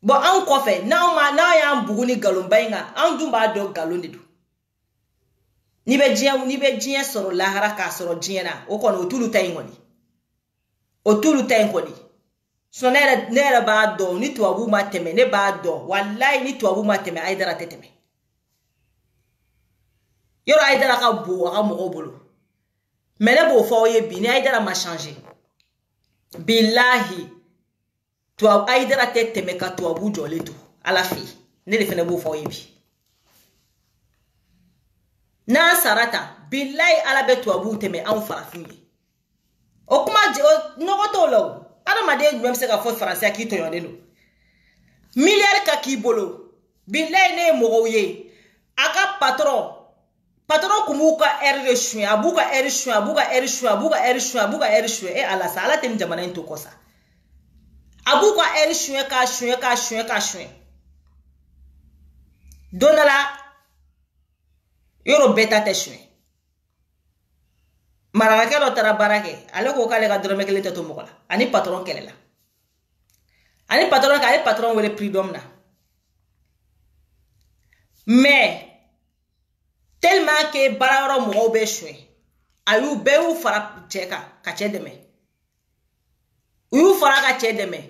[SPEAKER 1] bo an ko fe na ya mbugu ni galomba inga an dumba do galondi do ni be jien soro lahara ka soro jiena o kono otulu tay ngoni so nere ba do ni to abu mateme ne ba do wallahi ni to abu mateme aidara teteme yoro aidara ka bo aka mo bolo mele bo fo ye bi ni aidara ma changer billahi tuwa Aïdara te teme ka tuwa bu jole tu ala fi ne le fene bu fo yibi na sarata billahi ala be tuwa bu teme an farafin ye o kuma no to lo ala ma de même se ka fo français ki to yone lo milliard ka ki bolo billahi ne mo ye aka patron kumuka de chouin abuka chouin e ala sa ala tem jamana into kosa abuka chouin ka chouin donala yoro beta te chouin maraka lo tara barake ale ko kale ga drome kele to mokola ani patron kelela ani patron ka ale patron wele freedom na mais tellement que bararo mo be chouin ayu be u fara cheka ka chedeme u fara ka chedeme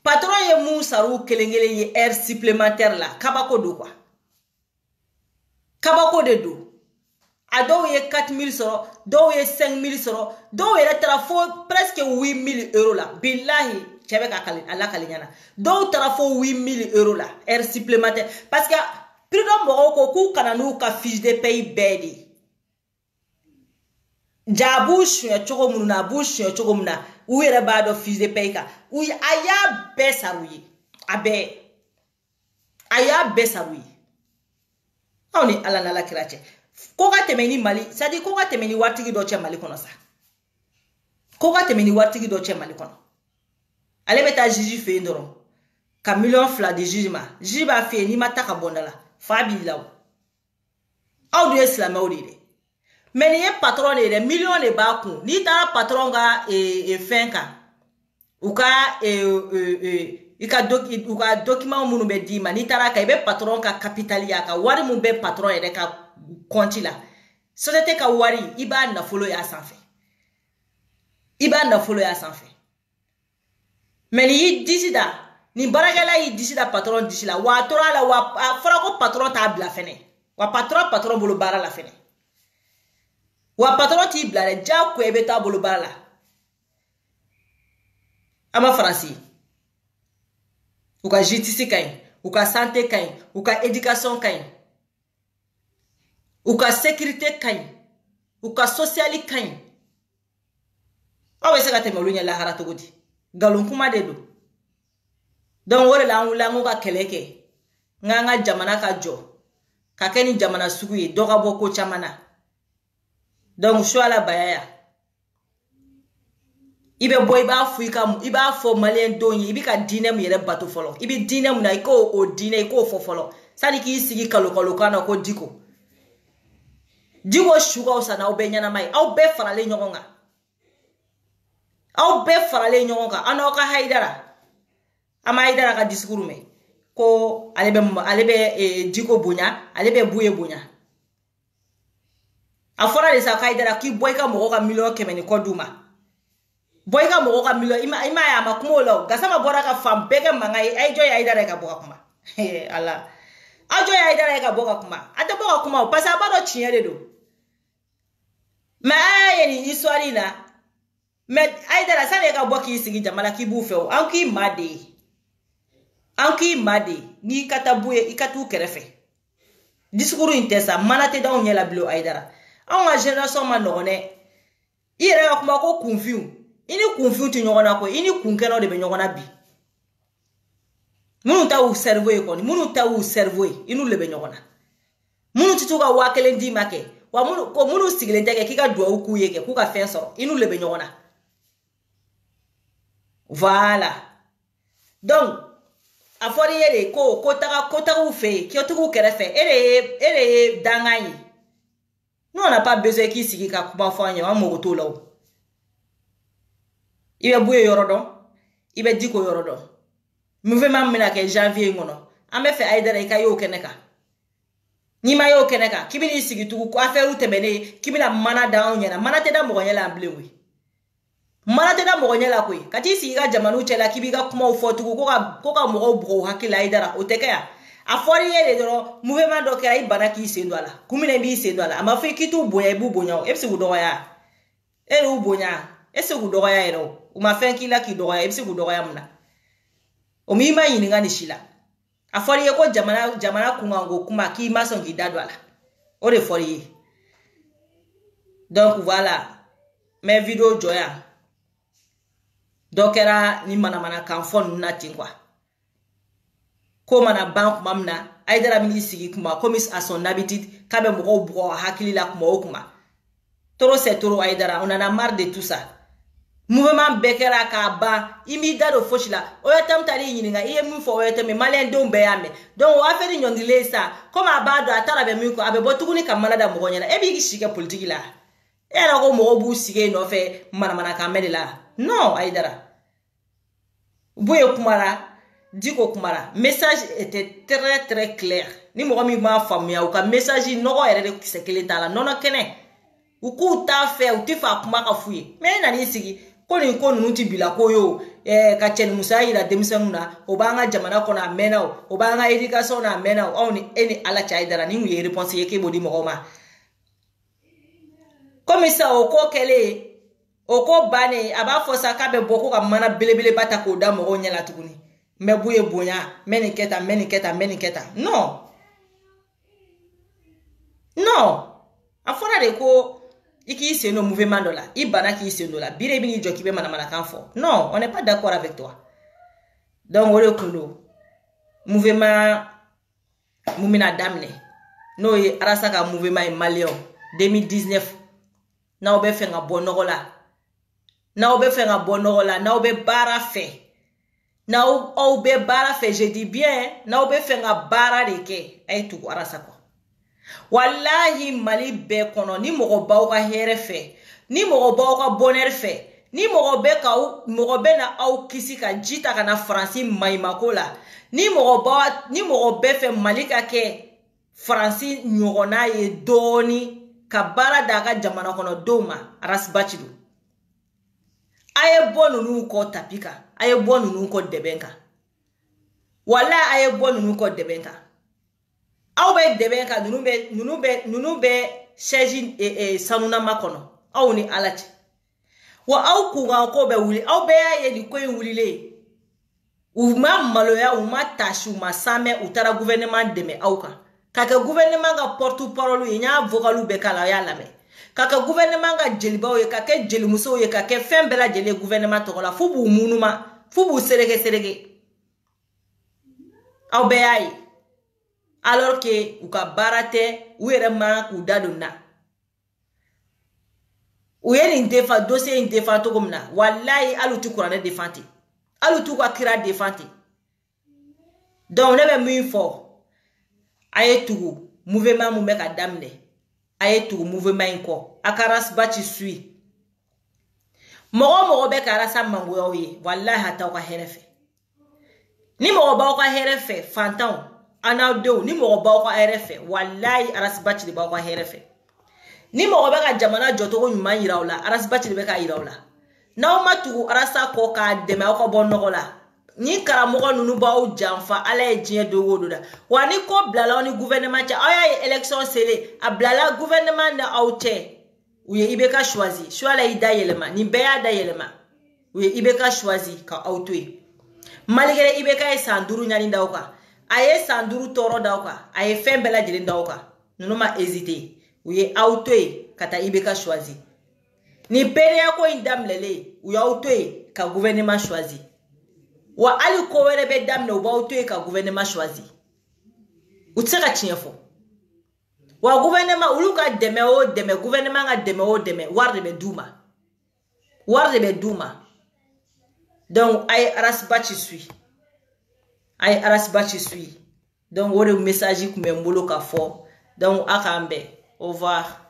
[SPEAKER 1] patron ye mu saru kelengele ye air supplémentaire la kabako do quoi kabako de do ado ye 4000 soro do ye 5000 soro do ye trafo presque 8000 euros la billahi chebe ka kali ala kalinyana do trafo 8000 euros la air supplémentaire parce que Prud'homme Moroko ku kananu ka fiche de paye bedi. Jabush ya choko muna bush ya choko muna uere bado fiche de paye ka. Uy aya besaruyi. Abe aya besaruyi. Oni ala nala kirache. Koga temeni mali, sadi koga temeni watigi doche mali kono sa. Koga temeni watigi doche mali kono. Ale beta jiji fe ndoro. Ka million fla de jijima. Jiba fe ni mataka bondala. Fabi law. Aw du islam awdide. Mais ni patron de million de ba kun. Ni ta patron ga fenka. Uka uka document munu be dima ni tara ka be patron ka capitalia ka wari mu be patron ede ka konti la. Société ka wari iba na follow ya sanfe. Iba na follow ya sanfe. Mais ni disida ni baragala yi disi da patron disi la wa tora la wa fara ko patron ta bla fene wa patron bolo bara la fene wa patron ti bla le ja ko ebe ta bolo bara la ama franci uka justice kain uka santé kain uka éducation kain uka sécurité kain uka social kain awe se ka teme lunya la haratu gudi galon kuma de do. Donc wole la ngulangu ka keleke nganga jamana ka jo ka keni jamana sugu ye doga boko chamana donc shwala bayaya ibe boy ba fuika iba fo malien donyi ibi ka dine mu yere bato folo ibi dine mu na iko o dine iko fo folo sani ki sigi kalokalo kana ko diko shuga osana obenya na mai au be farale nyonga anoka haidara ama Aïdara ka discours me ko alebe diko bunya alebe buye bunya afora de sa ka Aïdara ki boyka mo ka million kemeni ko duma boyka mo ka million ima ya makumo lo gasama bora ka fam bege mangai ay joy Aïdara ka boka kuma ala ajo ya Aïdara ka boka kuma ata boka kuma pasa bado chinyere do ma ayeni histoire na me Aïdara sane ka boki sigi jamala ki bu feo anki made ni katabuye ikatu kerefe discours intesa manate da onyela blo Aïdara an génération ma nogone ire akuma ko confuse ini confuse ti nyogona ko ini kunkeno de be nyogona bi munu ta u cerveau ko ni munu ta u cerveau inu le be nyogona munu tituga wakele ndi make wa munu sigile ndege kika dua uku yeke kuka fensoro inu le be nyogona voilà donc afori yere ko taka u fe ki otugu kerefe ere dangayi nous on n'a pas besoin ki sigi ka kuma fanya wa mo to law ibe buye yorodo ibe diko yorodo mouvement mena ke janvier ngono ambe fe Aïdara ka yo keneka ni ma yo keneka kibini sigi tugu ko affaire utebene kibina mana da onyana mana te da mo nyela amblewi mana te da mo nyela ko kati sigi ga jamanu chela kibiga kuma ufo tugu ko ka mo bro hakila Aïdara otekaya afori yele doro mouvement do kera ibana ki sendwala kumine bi sendwala ama fe kitu boya bu bonya epse gudoya ere u bonya ese gudoya ero u ma fɛn k'i la k'i dɔgɔya i bɛ se k'u dɔgɔya mun na o m'i ma ɲininka ni si la a fɔra i ye ko jamana kunkanko kuma k'i ma sɔn k'i da don a la o de fɔra i ye donc voilà mais vidéo jɔ yan dɔ kɛra ni manamanakan fɔ ninnu na ten quoi ko mana ban kuma min na Haidara bɛ n'i sigi kuma comme à son habitude k'a bɛ mɔgɔw bugɔ hakili la kuma o kuma trop c'est trop Haidara on en a marre de tout ça mouvement bɛɛ kɛra k'a ban i m'i da don fosi la ORTM taara i ɲininka i ye min fɔ ORTM maliyɛn denw bɛɛ y'a mɛn donc o affaire ɲɔngirilen sa comme a b'a dɔn a taara bɛ min kɔ a bɛ bɔ tuguni ka mana da mɔgɔ ɲɛna e b'i si kɛ politique la e yɛrɛ ko mɔgɔw b'u sigi yen nɔfɛ manamanakan mɛn de la non Haidara Boye kumara Diko kumara message était très très clair ni mɔgɔ min m'a faamuya u ka message nɔgɔ yɛrɛ de kisɛ kelen t'a la nɔnɔ kɛnɛ u k'u t'a fɛ u tɛ fɛ a kuma ka f'u ye mais e nan'i sigi ko nin ko ninnu ti bila ko yo ka cɛnimusoya yira denmisɛnninw na o b'an ka jamana kɔnɔ a mɛnna o b'an ka éducation na a mɛnna o aw ni e ni Ala cɛ Haidara ni mun ye réponse ye k'e b'o di mɔgɔw ma comme ça o ko kɛlen o ko bannen a b'a fɔ sa k'a bɛ bɔ ko ka mana belebeleba ta k'o da mɔgɔw ɲɛ la tuguni mɛ bu ye bonya mɛ nin kɛ tan mɛ nin kɛ tan mɛ nin kɛ tan non non a fɔra de ko i k'i sen don mouvement dɔ la i bana k'i sen don la bire i b'i jɔ k'i bɛ manamanakan fɔ non on n'est pas d'accord avec toi donc o de kun don mouvement mun bɛna daminɛ n'o ye Arasa ka mouvement ye maliyɛnw 2019 n'aw bɛ fɛ ka bɔ nɔgɔ la n'aw bɛ fɛ ka bɔ nɔgɔ la n'aw bɛ baara fɛ n'aw aw bɛ baara fɛ je dis bien n'aw bɛ fɛ ka baara de kɛ a ye tugu Arasa kɔ wallahi Mali bɛɛ kɔnɔ ni mɔgɔ b'aw ka hɛrɛ fɛ ni mɔgɔ b'aw ka bonheur fɛ ni mɔgɔ bɛ na aw kisi ka ji ta ka na Faransi maɲumako la ni mɔgɔ bɛ fɛ Mali ka kɛ Faransi ɲɔgɔnna ye dɔɔni ka baara d'a ka jamana kɔnɔ denw ma Arasibachi don a ye bɔ ninnu kɔ tapi kan a ye bɔ ninnu kɔ dɛbɛn kan wallahi a ye bɔ ninnu kɔ dɛbɛn kan aw bɛ dɛbɛn kan ninnu bɛ chaise sanunama kɔnɔ aw ni Ala cɛ wa aw kunkan ko bɛ wuli aw bɛɛ y'a ye nin ko in wulilen u ma maloya u ma tasi u ma samɛ u taara gouvernement dɛmɛ aw kan ka kɛ gouvernement ka porte-parole ye n y'a vocalu bɛɛ k'a la a y'a lamɛn ka kɛ gouvernement ka jelibaw ye ka kɛ jelimusow ye ka kɛ fɛn bɛɛ lajɛlen gouvernement tɔgɔ la f'u b'u munuma f'u b'u serege aw bɛɛ y'a ye alors que u ka baara tɛ u yɛrɛ man k'u da don na u ye nin défend dossier in défend cogo min na wallahi hali u ti kuranɛ défend ten hali u t'u ka kira défend ten donc ne bɛ min fɔ a ye tugu mouvement mun bɛ ka daminɛ a ye tugu mouvement in kɔ a ka Arasibachi suit mɔgɔ bɛ ka Arasa mangoyaw ye wallahi a t'aw ka hɛrɛ fɛ ni mɔgɔ b'aw ka hɛrɛ fɛ fantanw an'aw denw ni mɔgɔ b'aw ka hɛrɛ fɛ wallahi Arasibachi de b'aw ka hɛrɛ fɛ ni mɔgɔ bɛ ka jamana jɔcogo ɲuman yira aw la Arasibachi de bɛ ka yira aw la n'aw ma tugu Arasa kɔ k'a dɛmɛ aw ka bɔ nɔgɔ la ni karamɔgɔ ninnu b'aw janfa Ala ye diɲɛ dogo do da wa ni ko bilala aw ni gouvernement cɛ aw y'a ye élection selen a bilala gouvernement na aw cɛ u ye IBK choisi choix la i da yɛlɛma nin bɛɛ y'a da yɛlɛma u ye IBK choisi ka aw to yen malgré IBK ye san 5 ɲani d'aw kan a ye san 5 tɔɔrɔ d'aw kan a ye fɛn bɛɛ lajɛlen d'aw kan ninnu ma hésiter u ye aw to yen ka taa IBK choisi ni periya ko in daminɛlen u y'aw to yen ka gouvernement choisi wa hali ko wɛrɛ bɛ daminɛ u b'aw to yen ka gouvernement choisi u tɛ se ka tiɲɛ fɔ wa gouvernement olu ka dɛmɛ o dɛmɛ gouvernement ka dɛmɛ o dɛmɛ wari de bɛ d'u ma donc a ye Arasibachi suit donc o de message kun bɛ n bolo ka fɔ donc a k'an bɛn au revoir.